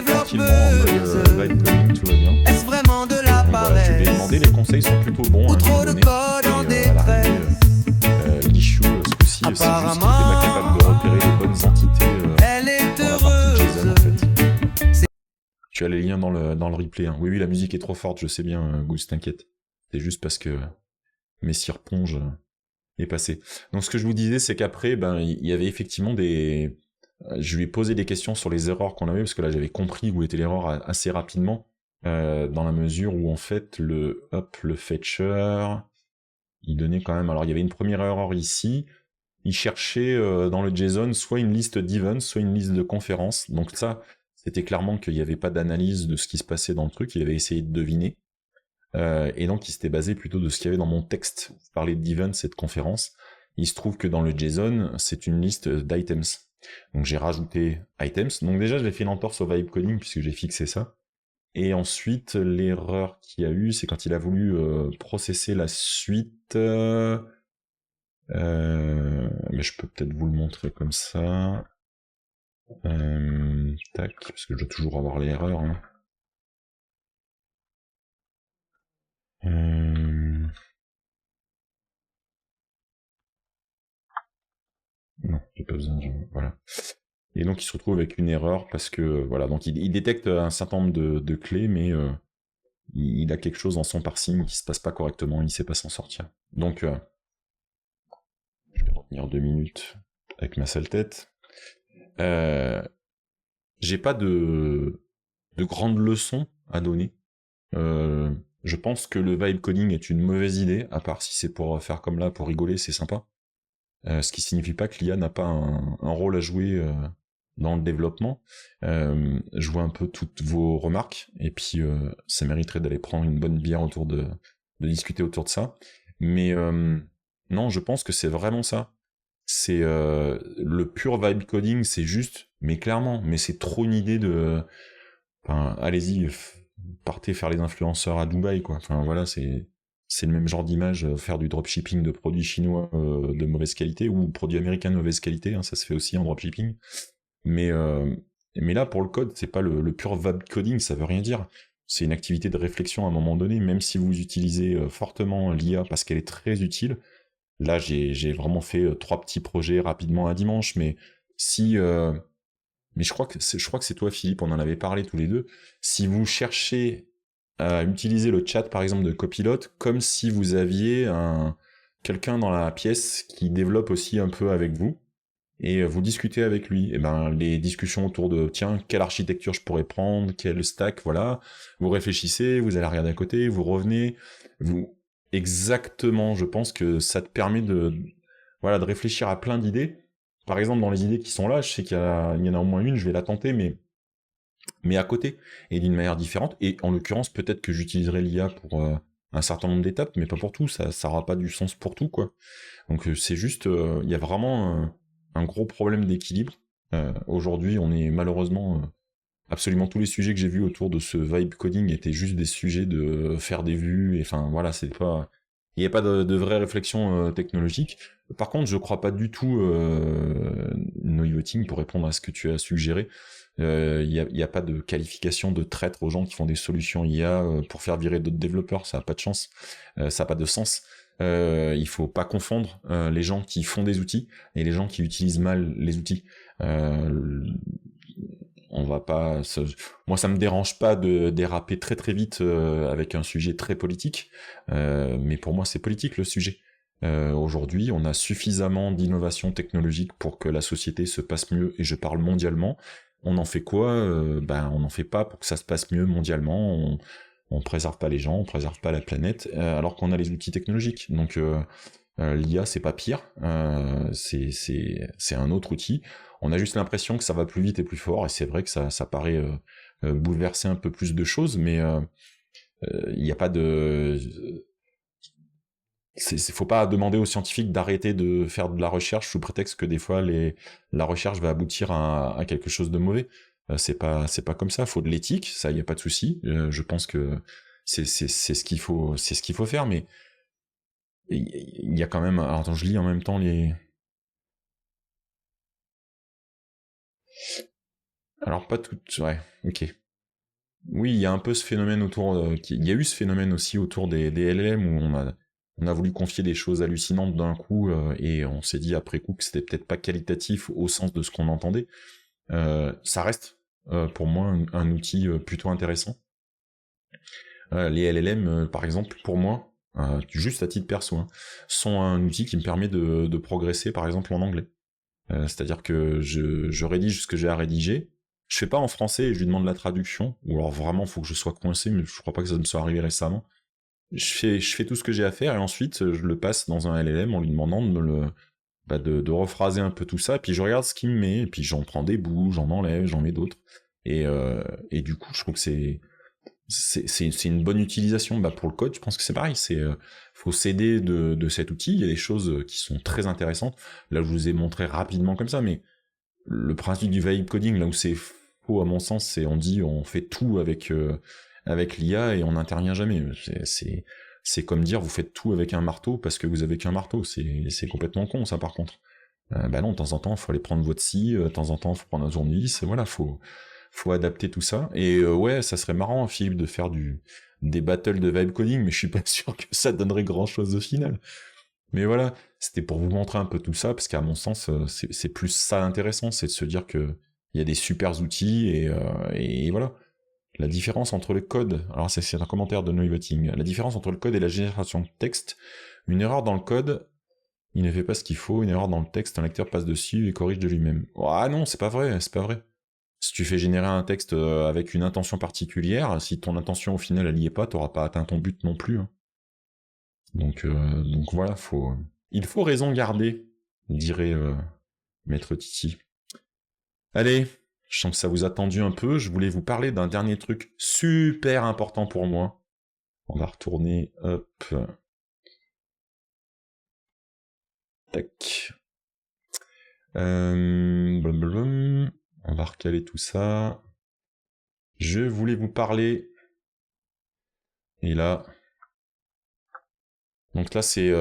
tranquillement en mode vibe coding, tout va bien. Est-ce vraiment de la voilà, je lui ai demandé, les conseils sont plutôt bons. Ou trop de code en détresse. L'issue, ce coup-ci, c'est juste qu'il n'est pas capable de repérer les bonnes entités Elle est dans la partie JSON, en fait. heureuse. Tu as les liens dans le replay. Hein. Oui, la musique est trop forte, je sais bien, Goose, t'inquiète. C'est juste parce que Messire Ponge est passé. Donc ce que je vous disais, c'est qu'après, il y avait effectivement des... Je lui ai posé des questions sur les erreurs qu'on avait, parce que là, j'avais compris où était l'erreur assez rapidement, dans la mesure où, en fait, le fetcher, il donnait quand même... Alors, il y avait une première erreur ici. Il cherchait dans le JSON soit une liste d'events, soit une liste de conférences. Donc ça... C'était clairement qu'il n'y avait pas d'analyse de ce qui se passait dans le truc, il avait essayé de deviner. Et donc il s'était basé plutôt de ce qu'il y avait dans mon texte. Vous parlez d'events et de conférences. Il se trouve que dans le JSON, c'est une liste d'items. Donc j'ai rajouté items. Donc déjà, j'ai fait une entorse au vibe coding puisque j'ai fixé ça. Et ensuite, l'erreur qu'il y a eu, c'est quand il a voulu processer la suite. Mais je peux peut-être vous le montrer comme ça. Tac, parce que je dois toujours avoir l'erreur. Hein. Non, j'ai pas besoin de... Voilà. Et donc il se retrouve avec une erreur parce que, voilà, donc il détecte un certain nombre de clés, mais il a quelque chose dans son parsing qui se passe pas correctement, il sait pas s'en sortir. Donc, je vais revenir 2 minutes avec ma sale tête. J'ai pas de grandes leçons à donner. Je pense que le vibe coding est une mauvaise idée, à part si c'est pour faire comme là, pour rigoler, c'est sympa. Ce qui signifie pas que l'IA n'a pas un rôle à jouer dans le développement. Je vois un peu toutes vos remarques, et puis ça mériterait d'aller prendre une bonne bière de discuter autour de ça. Mais non, je pense que c'est vraiment ça. C'est le pur vibe coding, c'est juste, mais clairement, mais c'est trop une idée de... Enfin, allez-y, partez faire les influenceurs à Dubaï, quoi. Enfin, voilà, c'est le même genre d'image, faire du dropshipping de produits chinois de mauvaise qualité, ou produits américains de mauvaise qualité, hein, ça se fait aussi en dropshipping. Mais là, pour le code, c'est pas le pur vibe coding, ça veut rien dire. C'est une activité de réflexion à un moment donné, même si vous utilisez fortement l'IA parce qu'elle est très utile. Là, j'ai vraiment fait 3 petits projets rapidement un dimanche, mais si... mais je crois que c'est toi, Philippe, on en avait parlé tous les deux. Si vous cherchez à utiliser le chat, par exemple, de Copilot, comme si vous aviez quelqu'un dans la pièce qui développe aussi un peu avec vous, et vous discutez avec lui. Et ben les discussions autour de tiens, quelle architecture je pourrais prendre, quel stack, voilà. Vous réfléchissez, vous allez regarder à côté, vous revenez, vous exactement. Je pense que ça te permet de réfléchir à plein d'idées. Par exemple, dans les idées qui sont là, je sais il y en a au moins une, je vais la tenter, mais à côté et d'une manière différente. Et en l'occurrence, peut-être que j'utiliserai l'IA pour un certain nombre d'étapes, mais pas pour tout. Ça aura pas du sens pour tout, quoi. Donc c'est juste, il y a vraiment un gros problème d'équilibre. Aujourd'hui, on est malheureusement absolument tous les sujets que j'ai vus autour de ce vibe coding étaient juste des sujets de faire des vues. Et enfin voilà, c'est pas, il n'y a pas de vraie réflexion technologique. Par contre, je crois pas du tout Noivoting, pour répondre à ce que tu as suggéré. Il y a pas de qualification de traître aux gens qui font des solutions IA pour faire virer d'autres développeurs. Ça a pas de chance. Ça a pas de sens. Il faut pas confondre les gens qui font des outils et les gens qui utilisent mal les outils. On va pas. Moi, ça me dérange pas de déraper très très vite avec un sujet très politique, mais pour moi, c'est politique le sujet. Aujourd'hui, on a suffisamment d'innovation technologique pour que la société se passe mieux, et je parle mondialement. On en fait quoi on n'en fait pas pour que ça se passe mieux mondialement. On préserve pas les gens, on préserve pas la planète, alors qu'on a les outils technologiques. Donc l'IA, c'est pas pire, c'est un autre outil. On a juste l'impression que ça va plus vite et plus fort, et c'est vrai que ça paraît bouleverser un peu plus de choses, mais il n'y a pas de... faut pas demander aux scientifiques d'arrêter de faire de la recherche sous prétexte que des fois la recherche va aboutir à quelque chose de mauvais. C'est pas comme ça. Faut de l'éthique, ça y a pas de souci. Je pense que c'est ce qu'il faut faire, mais il y a quand même. Alors attends, je lis en même temps les. Alors pas tout. Ouais, ok. Oui, il y a un peu ce phénomène autour. Il y a eu ce phénomène aussi autour des LLM où on a voulu confier des choses hallucinantes d'un coup et on s'est dit après coup que c'était peut-être pas qualitatif au sens de ce qu'on entendait. Ça reste pour moi un outil plutôt intéressant. Les LLM, par exemple, pour moi, juste à titre perso, hein, sont un outil qui me permet de progresser, par exemple, en anglais. C'est-à-dire que je rédige ce que j'ai à rédiger. Je fais pas en français et je lui demande la traduction, ou alors vraiment faut que je sois coincé, mais je crois pas que ça me soit arrivé récemment. Je fais tout ce que j'ai à faire et ensuite je le passe dans un LLM en lui demandant de rephraser un peu tout ça, et puis je regarde ce qu'il me met, et puis j'en prends des bouts, j'en enlève, j'en mets d'autres, et du coup je trouve que c'est une bonne utilisation. Pour le code, je pense que c'est pareil, faut s'aider de cet outil. Il y a des choses qui sont très intéressantes. Là, je vous ai montré rapidement comme ça, mais le principe du vibe coding, là où c'est faux à mon sens, c'est on fait tout avec l'IA et on n'intervient jamais. C'est comme dire vous faites tout avec un marteau parce que vous avez qu'un marteau. C'est complètement con, ça, par contre. Non, de temps en temps, il faut aller prendre votre scie, de temps en temps, il faut prendre un tournevis, et voilà, faut adapter tout ça. Et ouais, ça serait marrant, Philippe, de faire des battles de vibe coding, mais je suis pas sûr que ça donnerait grand chose au final. Mais voilà, c'était pour vous montrer un peu tout ça, parce qu'à mon sens, c'est plus ça intéressant, c'est de se dire que il y a des super outils, et voilà. La différence entre le code, alors c'est un commentaire de Noivoting, la différence entre le code et la génération de texte, une erreur dans le code, il ne fait pas ce qu'il faut, une erreur dans le texte, un lecteur passe dessus et corrige de lui-même. Ah non, c'est pas vrai. Si tu fais générer un texte avec une intention particulière, si ton intention au final elle y est pas, t'auras pas atteint ton but non plus. Hein. Donc voilà, il faut raison garder, dirait Maître Titi. Allez, je sens que ça vous a tendu un peu, je voulais vous parler d'un dernier truc super important pour moi. On va retourner, hop. Tac. Blablabla. On va recaler tout ça. Je voulais vous parler. Et là. Donc là, c'est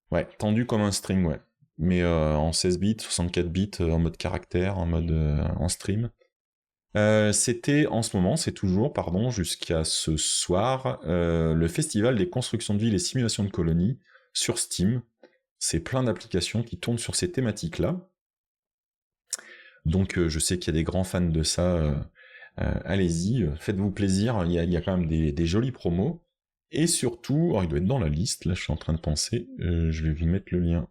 ouais, tendu comme un string, ouais. Mais en 16 bits, 64 bits, en mode caractère, en mode en stream. C'était en ce moment, c'est toujours, pardon, jusqu'à ce soir, le festival des constructions de villes et simulations de colonies sur Steam. C'est plein d'applications qui tournent sur ces thématiques-là. Donc je sais qu'il y a des grands fans de ça. Allez-y, faites-vous plaisir. Il y a quand même des jolis promos. Et surtout, alors il doit être dans la liste, là je suis en train de penser, je vais vous mettre le lien.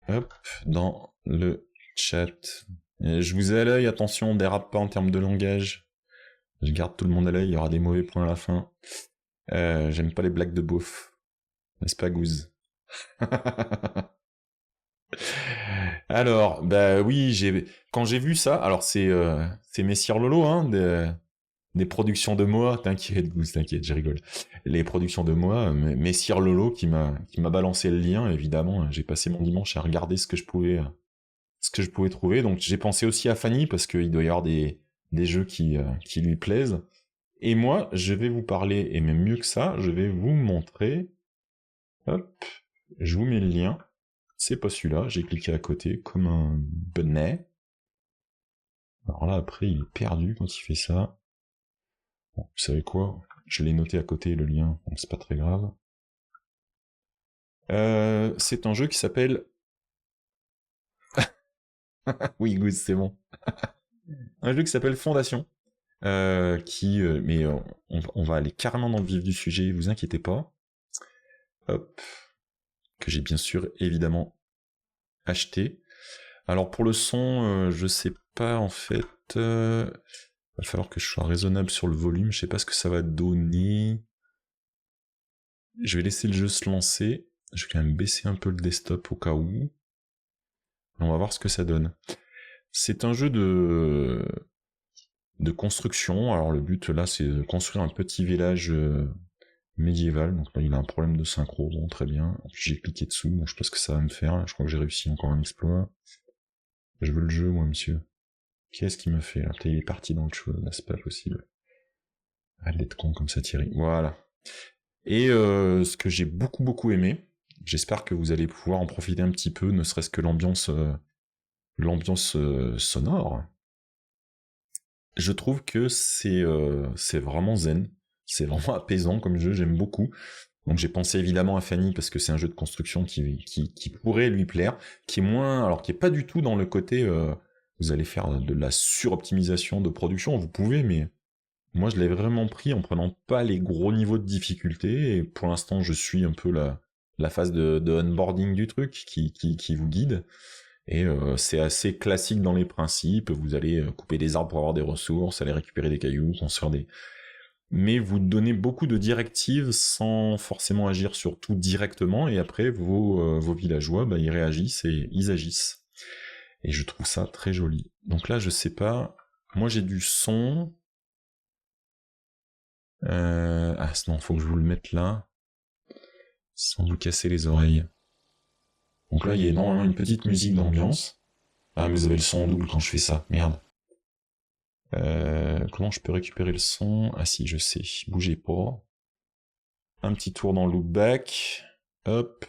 Hop, dans le chat. Je vous ai à l'œil, attention, on dérape pas en termes de langage. Je garde tout le monde à l'œil, il y aura des mauvais points à la fin. J'aime pas les blagues de beauf. N'est-ce pas, Gouze? Alors, bah oui, quand j'ai vu ça, alors c'est Messire Lolo, hein, des productions de Moa, t'inquiète, Gouze, t'inquiète, je rigole. Les productions de Moa, Messire Lolo qui m'a balancé le lien, évidemment. J'ai passé mon dimanche à regarder ce que je pouvais trouver. Donc j'ai pensé aussi à Fanny parce qu'il doit y avoir des jeux qui lui plaisent. Et moi, je vais vous parler, et même mieux que ça, je vais vous montrer. Hop, je vous mets le lien. C'est pas celui-là, j'ai cliqué à côté comme un benet. Alors là, après, il est perdu quand il fait ça. Bon, vous savez quoi? Je l'ai noté à côté, le lien, donc c'est pas très grave. C'est un jeu qui s'appelle... oui, Goose, c'est bon. Un jeu qui s'appelle Fondation. Mais on va aller carrément dans le vif du sujet, vous inquiétez pas. Hop. Que j'ai bien sûr, évidemment, acheté. Alors pour le son, je sais pas, en fait... va falloir que je sois raisonnable sur le volume, je sais pas ce que ça va donner. Je vais laisser le jeu se lancer. Je vais quand même baisser un peu le desktop au cas où. On va voir ce que ça donne. C'est un jeu de construction. Alors le but là, c'est de construire un petit village médiéval. Donc là, il a un problème de synchro. Bon, très bien. J'ai cliqué dessous. Bon, je sais pas ce que ça va me faire. Je crois que j'ai réussi encore un exploit. Je veux le jeu, moi, monsieur. Qu'est-ce qu'il me fait là? Il est parti dans le jeu. Là, c'est pas possible. Arrête d'être con comme ça, Thierry. Voilà. Et ce que j'ai beaucoup aimé, j'espère que vous allez pouvoir en profiter un petit peu, ne serait-ce que l'ambiance sonore. Je trouve que c'est vraiment zen, c'est vraiment apaisant comme jeu, j'aime beaucoup. Donc j'ai pensé évidemment à Fanny parce que c'est un jeu de construction qui pourrait lui plaire, qui est pas du tout dans le côté vous allez faire de la suroptimisation de production, vous pouvez, mais moi je l'ai vraiment pris en prenant pas les gros niveaux de difficulté, et pour l'instant je suis un peu la phase de onboarding du truc qui vous guide. Et c'est assez classique dans les principes, vous allez couper des arbres pour avoir des ressources, aller récupérer des cailloux, construire des... Mais vous donnez beaucoup de directives sans forcément agir sur tout directement, et après vos villageois, ils réagissent et ils agissent. Et je trouve ça très joli. Donc là, je sais pas, moi j'ai du son... non, faut que je vous le mette là, sans vous casser les oreilles. Donc là, il y a normalement une petite musique d'ambiance. Ah, mais vous avez le son en double quand je fais ça, merde. Comment je peux récupérer le son? Ah si, je sais, bougez pas. Un petit tour dans Loopback. Hop.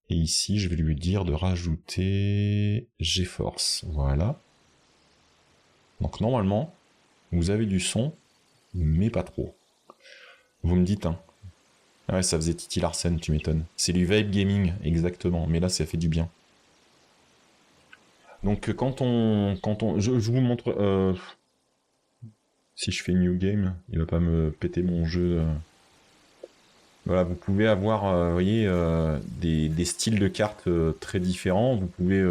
Et ici, je vais lui dire de rajouter GeForce. Voilà. Donc normalement, vous avez du son, mais pas trop. Vous me dites, hein. Ah ouais, ça faisait Titi Larsen, tu m'étonnes. C'est du vibe gaming, exactement. Mais là, ça fait du bien. Donc je vous montre... si je fais New Game, il va pas me péter mon jeu. Voilà, vous pouvez avoir, vous voyez, des styles de cartes très différents. Vous pouvez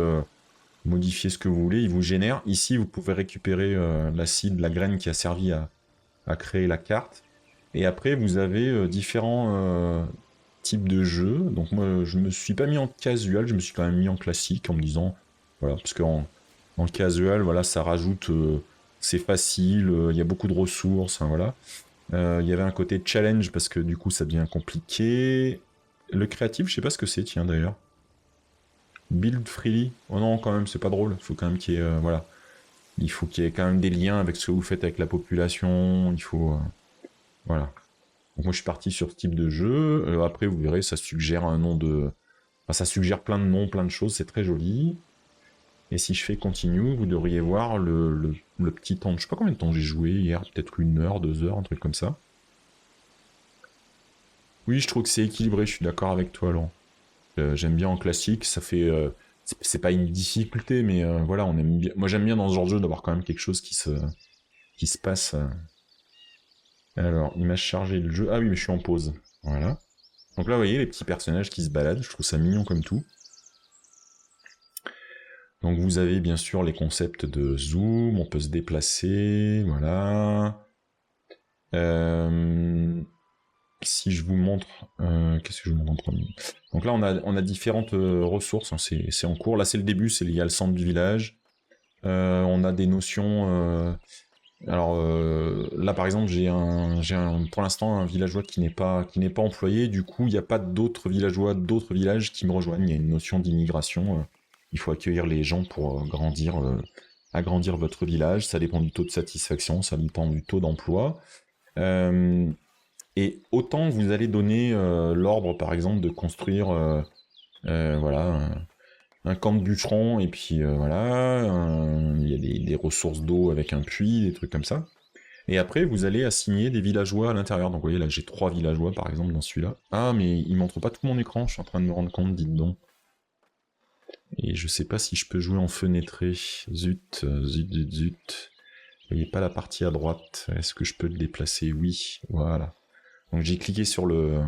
modifier ce que vous voulez, il vous génère. Ici, vous pouvez récupérer l'acide, la graine qui a servi à créer la carte. Et après, vous avez différents types de jeux. Donc moi, je me suis pas mis en casual, je me suis quand même mis en classique en me disant, voilà, parce qu'en casual, voilà, ça rajoute, c'est facile, il y a beaucoup de ressources, hein, voilà. Il y avait un côté challenge parce que du coup, ça devient compliqué. Le créatif, je sais pas ce que c'est, tiens d'ailleurs. Build freely. Oh non, quand même, c'est pas drôle. Il faut quand même qu'il y ait, voilà. Il faut qu'il y ait quand même des liens avec ce que vous faites avec la population. Il faut... voilà. Donc moi je suis parti sur ce type de jeu. Après vous verrez, ça suggère un nom de... Enfin, ça suggère plein de noms, plein de choses, c'est très joli. Et si je fais continue, vous devriez voir le petit temps. Je sais pas combien de temps j'ai joué hier, peut-être 1 heure, 2 heures, un truc comme ça. Oui, je trouve que c'est équilibré, je suis d'accord avec toi, Laurent. J'aime bien en classique, ça fait... c'est pas une difficulté, mais voilà, on aime bien... Moi j'aime bien dans ce genre de jeu d'avoir quand même quelque chose qui se passe... Alors, il m'a chargé le jeu. Ah oui, mais je suis en pause. Voilà. Donc là, vous voyez les petits personnages qui se baladent. Je trouve ça mignon comme tout. Donc vous avez bien sûr les concepts de zoom, on peut se déplacer, voilà. Si je vous montre, qu'est-ce que je vous montre en premier? Donc là on a différentes ressources, hein, c'est en cours. Là c'est le début, c'est lié au centre du village. On a des notions. Alors là par exemple j'ai pour l'instant un villageois qui n'est pas employé. Du coup il n'y a pas d'autres villageois d'autres villages qui me rejoignent. Il y a une notion d'immigration. Il faut accueillir les gens pour agrandir votre village. Ça dépend du taux de satisfaction, ça dépend du taux d'emploi. Et autant vous allez donner l'ordre, par exemple, de construire voilà, un camp de bûcherons, et puis voilà, il y a des ressources d'eau avec un puits, des trucs comme ça. Et après, vous allez assigner des villageois à l'intérieur. Donc vous voyez, là j'ai 3 villageois, par exemple, dans celui-là. Ah, mais il montre pas tout mon écran, je suis en train de me rendre compte, dites donc. Et je sais pas si je peux jouer en fenêtré. Zut. Vous voyez pas la partie à droite. Est-ce que je peux le déplacer? Oui, voilà. Donc j'ai cliqué sur le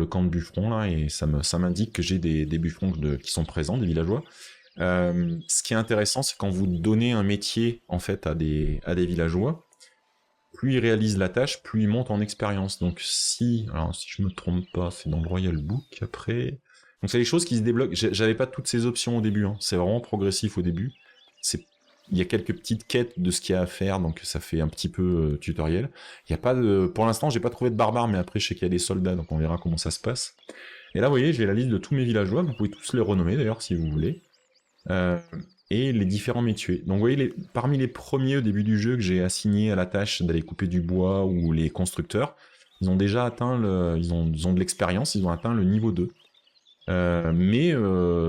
camp de bûcherons là, et ça m'indique que j'ai des bûcherons qui sont présents, des villageois. Ce qui est intéressant, c'est quand vous donnez un métier en fait à des villageois, plus ils réalisent la tâche, plus ils montent en expérience. Donc si je me trompe pas, c'est dans le Royal Book après. Donc c'est des choses qui se débloquent. J'avais pas toutes ces options au début, hein. C'est vraiment progressif au début. Il y a quelques petites quêtes de ce qu'il y a à faire, donc ça fait un petit peu tutoriel. Il y a pas de, pour l'instant, j'ai pas trouvé de barbares, mais après je sais qu'il y a des soldats, donc on verra comment ça se passe. Et là, vous voyez, j'ai la liste de tous mes villageois. Vous pouvez tous les renommer d'ailleurs si vous voulez. Et les différents métiers. Donc vous voyez, parmi les premiers au début du jeu que j'ai assignés à la tâche d'aller couper du bois, ou les constructeurs, ils ont déjà atteint ils ont de l'expérience, ils ont atteint le niveau 2. Mais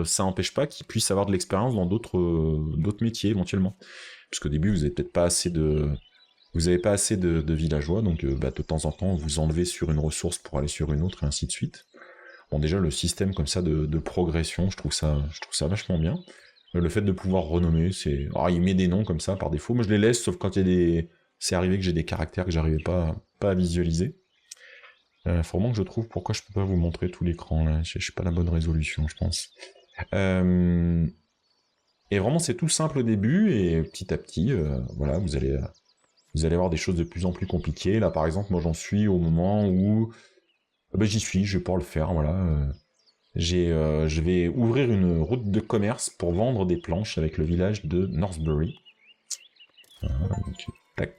ça n'empêche pas qu'ils puissent avoir de l'expérience dans d'autres métiers éventuellement. Parce qu'au début, vous n'avez peut-être pas assez de villageois, donc de temps en temps, vous enlevez sur une ressource pour aller sur une autre, et ainsi de suite. Bon, déjà, le système comme ça de progression, je trouve ça vachement bien. Le fait de pouvoir renommer, il met des noms comme ça par défaut. Moi, je les laisse, sauf quand c'est arrivé que j'ai des caractères que j'arrivais pas à visualiser. Faut vraiment que je trouve pourquoi je peux pas vous montrer tout l'écran là. Je suis pas la bonne résolution, je pense. Et vraiment, c'est tout simple au début, et petit à petit, voilà, vous allez avoir des choses de plus en plus compliquées. Là, par exemple, moi, j'en suis au moment où j'y suis, je vais pouvoir le faire, voilà. Je vais ouvrir une route de commerce pour vendre des planches avec le village de Northbury. Donc, tac.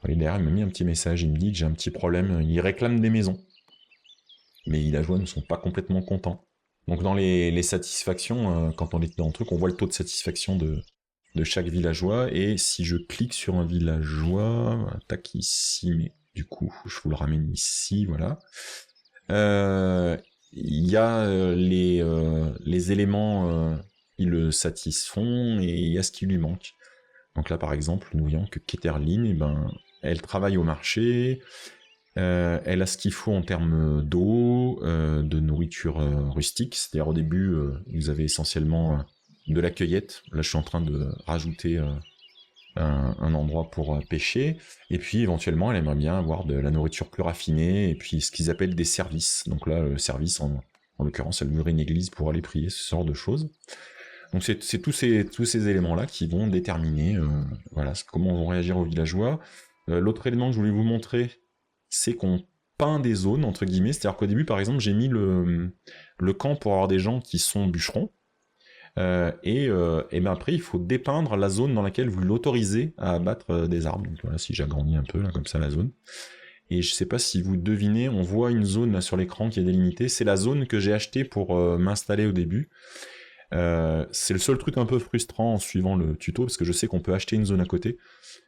Et derrière, il m'a mis un petit message, il me dit que j'ai un petit problème, il réclame des maisons. Mais les villageois ne sont pas complètement contents. Donc dans les satisfactions, quand on est dans le truc, on voit le taux de satisfaction de chaque villageois, et si je clique sur un villageois, tac, ici, mais du coup, je vous le ramène ici, voilà. Il y a les éléments qui le satisfont, et il y a ce qui lui manque. Donc là, par exemple, nous voyons que Keterline, elle travaille au marché, elle a ce qu'il faut en termes d'eau, de nourriture rustique, c'est-à-dire au début, vous avez essentiellement de la cueillette. Là, je suis en train de rajouter un endroit pour pêcher, et puis éventuellement, elle aimerait bien avoir de la nourriture plus raffinée, et puis ce qu'ils appellent des services. Donc là, le service, en l'occurrence, elle mûrit une église pour aller prier, ce genre de choses. Donc c'est tous ces éléments-là qui vont déterminer voilà, comment vont réagir aux villageois. L'autre élément que je voulais vous montrer, c'est qu'on peint des zones, entre guillemets. C'est-à-dire qu'au début, par exemple, j'ai mis le camp pour avoir des gens qui sont bûcherons. Et après, il faut dépeindre la zone dans laquelle vous l'autorisez à abattre des arbres. Donc voilà, si j'agrandis un peu, là, comme ça, la zone. Et je sais pas si vous devinez, on voit une zone là sur l'écran qui est délimitée. C'est la zone que j'ai achetée pour m'installer au début. C'est le seul truc un peu frustrant en suivant le tuto, parce que je sais qu'on peut acheter une zone à côté,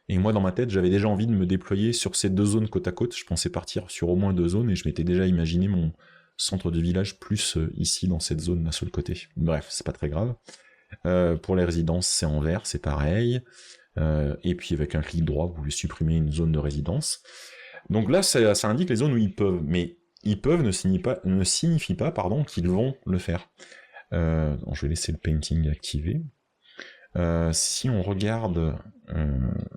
et moi dans ma tête j'avais déjà envie de me déployer sur ces 2 zones côte à côte. Je pensais partir sur au moins 2 zones, et je m'étais déjà imaginé mon centre de village plus ici dans cette zone là sur le côté. Bref, c'est pas très grave. Pour les résidences, c'est en vert, c'est pareil, et puis avec un clic droit vous pouvez supprimer une zone de résidence. Donc là ça indique les zones où ils peuvent, mais ils peuvent ne signifie pas qu'ils vont le faire. Je vais laisser le painting activé. Si on regarde,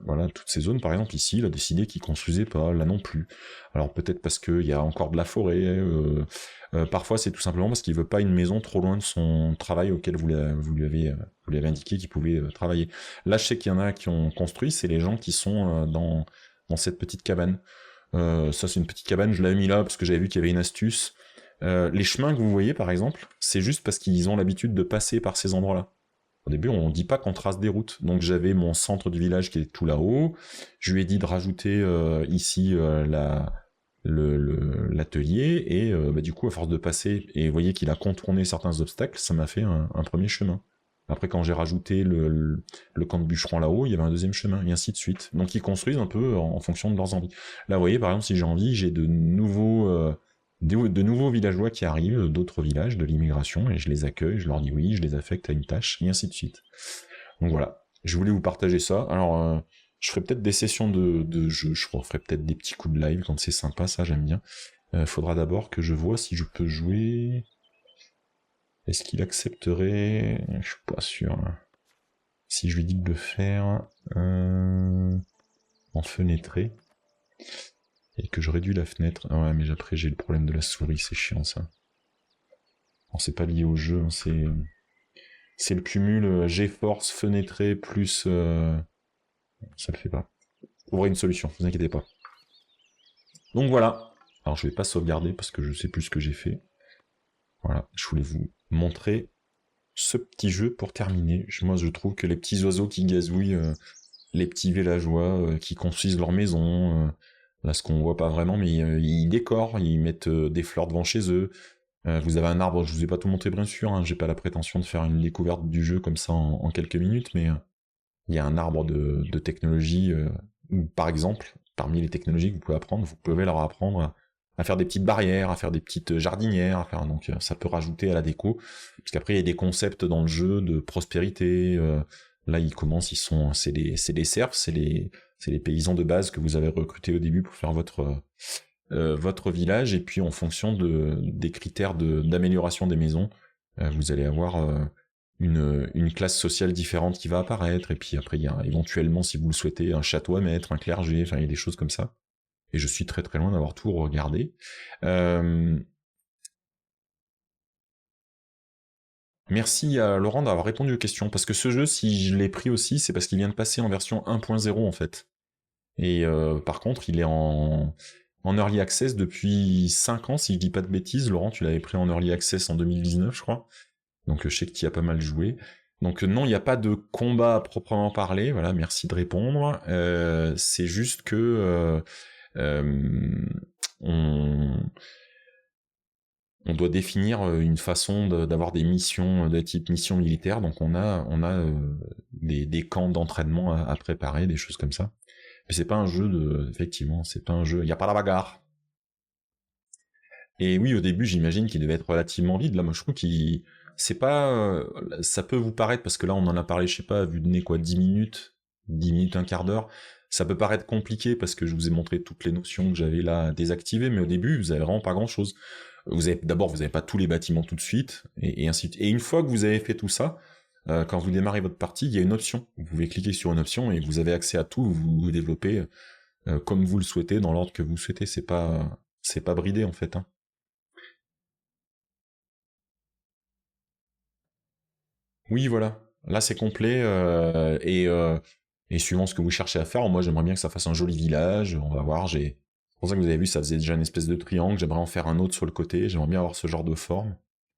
voilà, toutes ces zones, par exemple, ici, il a décidé qu'il construisait pas, là non plus. Alors peut-être parce qu'il y a encore de la forêt, parfois c'est tout simplement parce qu'il veut pas une maison trop loin de son travail auquel vous lui avez indiqué qu'il pouvait travailler. Là, je sais qu'il y en a qui ont construit, c'est les gens qui sont dans cette petite cabane. Ça, c'est une petite cabane, je l'avais mis là parce que j'avais vu qu'il y avait une astuce. Les chemins que vous voyez, par exemple, c'est juste parce qu'ils ont l'habitude de passer par ces endroits-là. Au début, on dit pas qu'on trace des routes. Donc j'avais mon centre du village qui est tout là-haut. Je lui ai dit de rajouter ici l'atelier, et du coup, à force de passer, et vous voyez qu'il a contourné certains obstacles, ça m'a fait un premier chemin. Après, quand j'ai rajouté le camp de bûcheron là-haut, il y avait un deuxième chemin, et ainsi de suite. Donc ils construisent un peu en fonction de leurs envies. Là, vous voyez, par exemple, si j'ai envie, j'ai de nouveaux villageois qui arrivent, d'autres villages, de l'immigration, et je les accueille, je leur dis oui, je les affecte à une tâche, et ainsi de suite. Donc voilà, je voulais vous partager ça. Alors, je ferai peut-être des sessions de jeu, je ferai peut-être des petits coups de live quand c'est sympa, ça j'aime bien. Faudra d'abord que je vois si je peux jouer... Est-ce qu'il accepterait? Je suis pas sûr. Si je lui dis de le faire en fenêtré, et que je réduis la fenêtre... Ah ouais, mais après j'ai le problème de la souris, c'est chiant ça. Bon, c'est pas lié au jeu, hein, c'est le cumul GeForce fenêtré plus... Ça le fait pas. Je trouverai une solution, vous inquiétez pas. Donc voilà. Alors je vais pas sauvegarder parce que je sais plus ce que j'ai fait. Voilà, je voulais vous montrer ce petit jeu pour terminer. Moi je trouve que les petits oiseaux qui gazouillent, les petits villageois qui construisent leur maison, là ce qu'on voit pas vraiment, mais ils décorent, ils mettent des fleurs devant chez eux. Vous avez un arbre, je vous ai pas tout montré bien sûr, hein, j'ai pas la prétention de faire une découverte du jeu comme ça en quelques minutes, mais il y a un arbre de technologie, par exemple, parmi les technologies que vous pouvez apprendre, vous pouvez leur apprendre à faire des petites barrières, à faire des petites jardinières, donc ça peut rajouter à la déco, parce qu'après il y a des concepts dans le jeu de prospérité, là ils commencent, c'est des serfs, c'est les paysans de base que vous avez recrutés au début pour faire votre village, et puis en fonction des critères d'amélioration des maisons, vous allez avoir une classe sociale différente qui va apparaître, et puis après il y a éventuellement, si vous le souhaitez, un château à mettre, un clergé, enfin il y a des choses comme ça. Et je suis très très loin d'avoir tout regardé. Merci à Laurent d'avoir répondu aux questions, parce que ce jeu, si je l'ai pris aussi, c'est parce qu'il vient de passer en version 1.0 en fait. Et par contre, il est en Early Access depuis 5 ans, si je dis pas de bêtises. Laurent, tu l'avais pris en Early Access en 2019, je crois. Donc je sais que tu y as pas mal joué. Donc non, il n'y a pas de combat à proprement parler, voilà, merci de répondre. C'est juste que on doit définir une façon d'avoir des missions de type mission militaire, donc on a des camps d'entraînement à préparer, des choses comme ça. Mais c'est pas un jeu effectivement, c'est pas un jeu, il n'y a pas la bagarre. Et oui, au début, j'imagine qu'il devait être relativement vide, là, moi je trouve qu'il... C'est pas... ça peut vous paraître, parce que là on en a parlé, je sais pas, vu de nez quoi, 10 minutes, un quart d'heure, ça peut paraître compliqué parce que je vous ai montré toutes les notions que j'avais là désactivées, mais au début, vous avez vraiment pas grand-chose. D'abord, vous n'avez pas tous les bâtiments tout de suite, et ainsi de suite. Et une fois que vous avez fait tout ça, quand vous démarrez votre partie, il y a une option. Vous pouvez cliquer sur une option et vous avez accès à tout, vous développez comme vous le souhaitez, dans l'ordre que vous souhaitez. C'est pas bridé en fait. Hein. Oui, voilà. Là, c'est complet, et suivant ce que vous cherchez à faire, moi j'aimerais bien que ça fasse un joli village, on va voir, c'est pour ça que vous avez vu, ça faisait déjà une espèce de triangle, j'aimerais en faire un autre sur le côté, j'aimerais bien avoir ce genre de forme.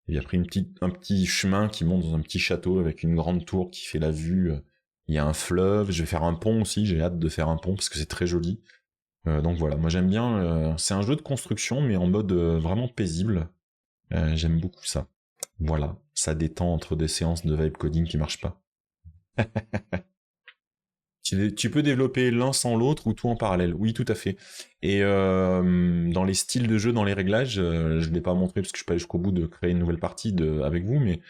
Et après un petit chemin qui monte dans un petit château avec une grande tour qui fait la vue, il y a un fleuve, je vais faire un pont aussi, j'ai hâte de faire un pont parce que c'est très joli. Donc voilà, moi j'aime bien, c'est un jeu de construction mais en mode vraiment paisible, j'aime beaucoup ça. Voilà, ça détend entre des séances de vibe coding qui marchent pas. Tu peux développer l'un sans l'autre ou tout en parallèle. Oui, tout à fait. Et dans les styles de jeu, dans les réglages, je ne l'ai pas montré parce que je suis pas allé jusqu'au bout de créer une nouvelle partie avec vous, mais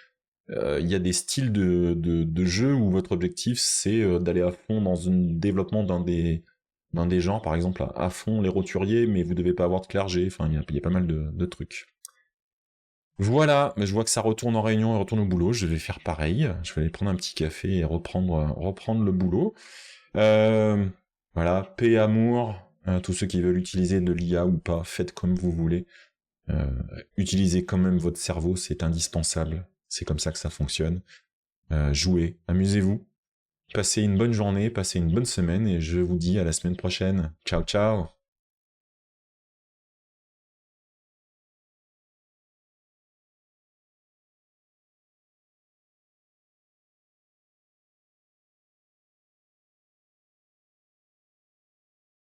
il y a des styles de jeu où votre objectif c'est d'aller à fond dans un développement d'un des genres, par exemple à fond les roturiers, mais vous devez pas avoir de clergé. Enfin, il y a pas mal de trucs. Voilà, mais je vois que ça retourne en réunion et retourne au boulot, je vais faire pareil, je vais aller prendre un petit café et reprendre le boulot. Voilà, paix, amour, tous ceux qui veulent utiliser de l'IA ou pas, faites comme vous voulez. Utilisez quand même votre cerveau, c'est indispensable. C'est comme ça que ça fonctionne. Jouez, amusez-vous. Passez une bonne journée, passez une bonne semaine et je vous dis à la semaine prochaine. Ciao ciao.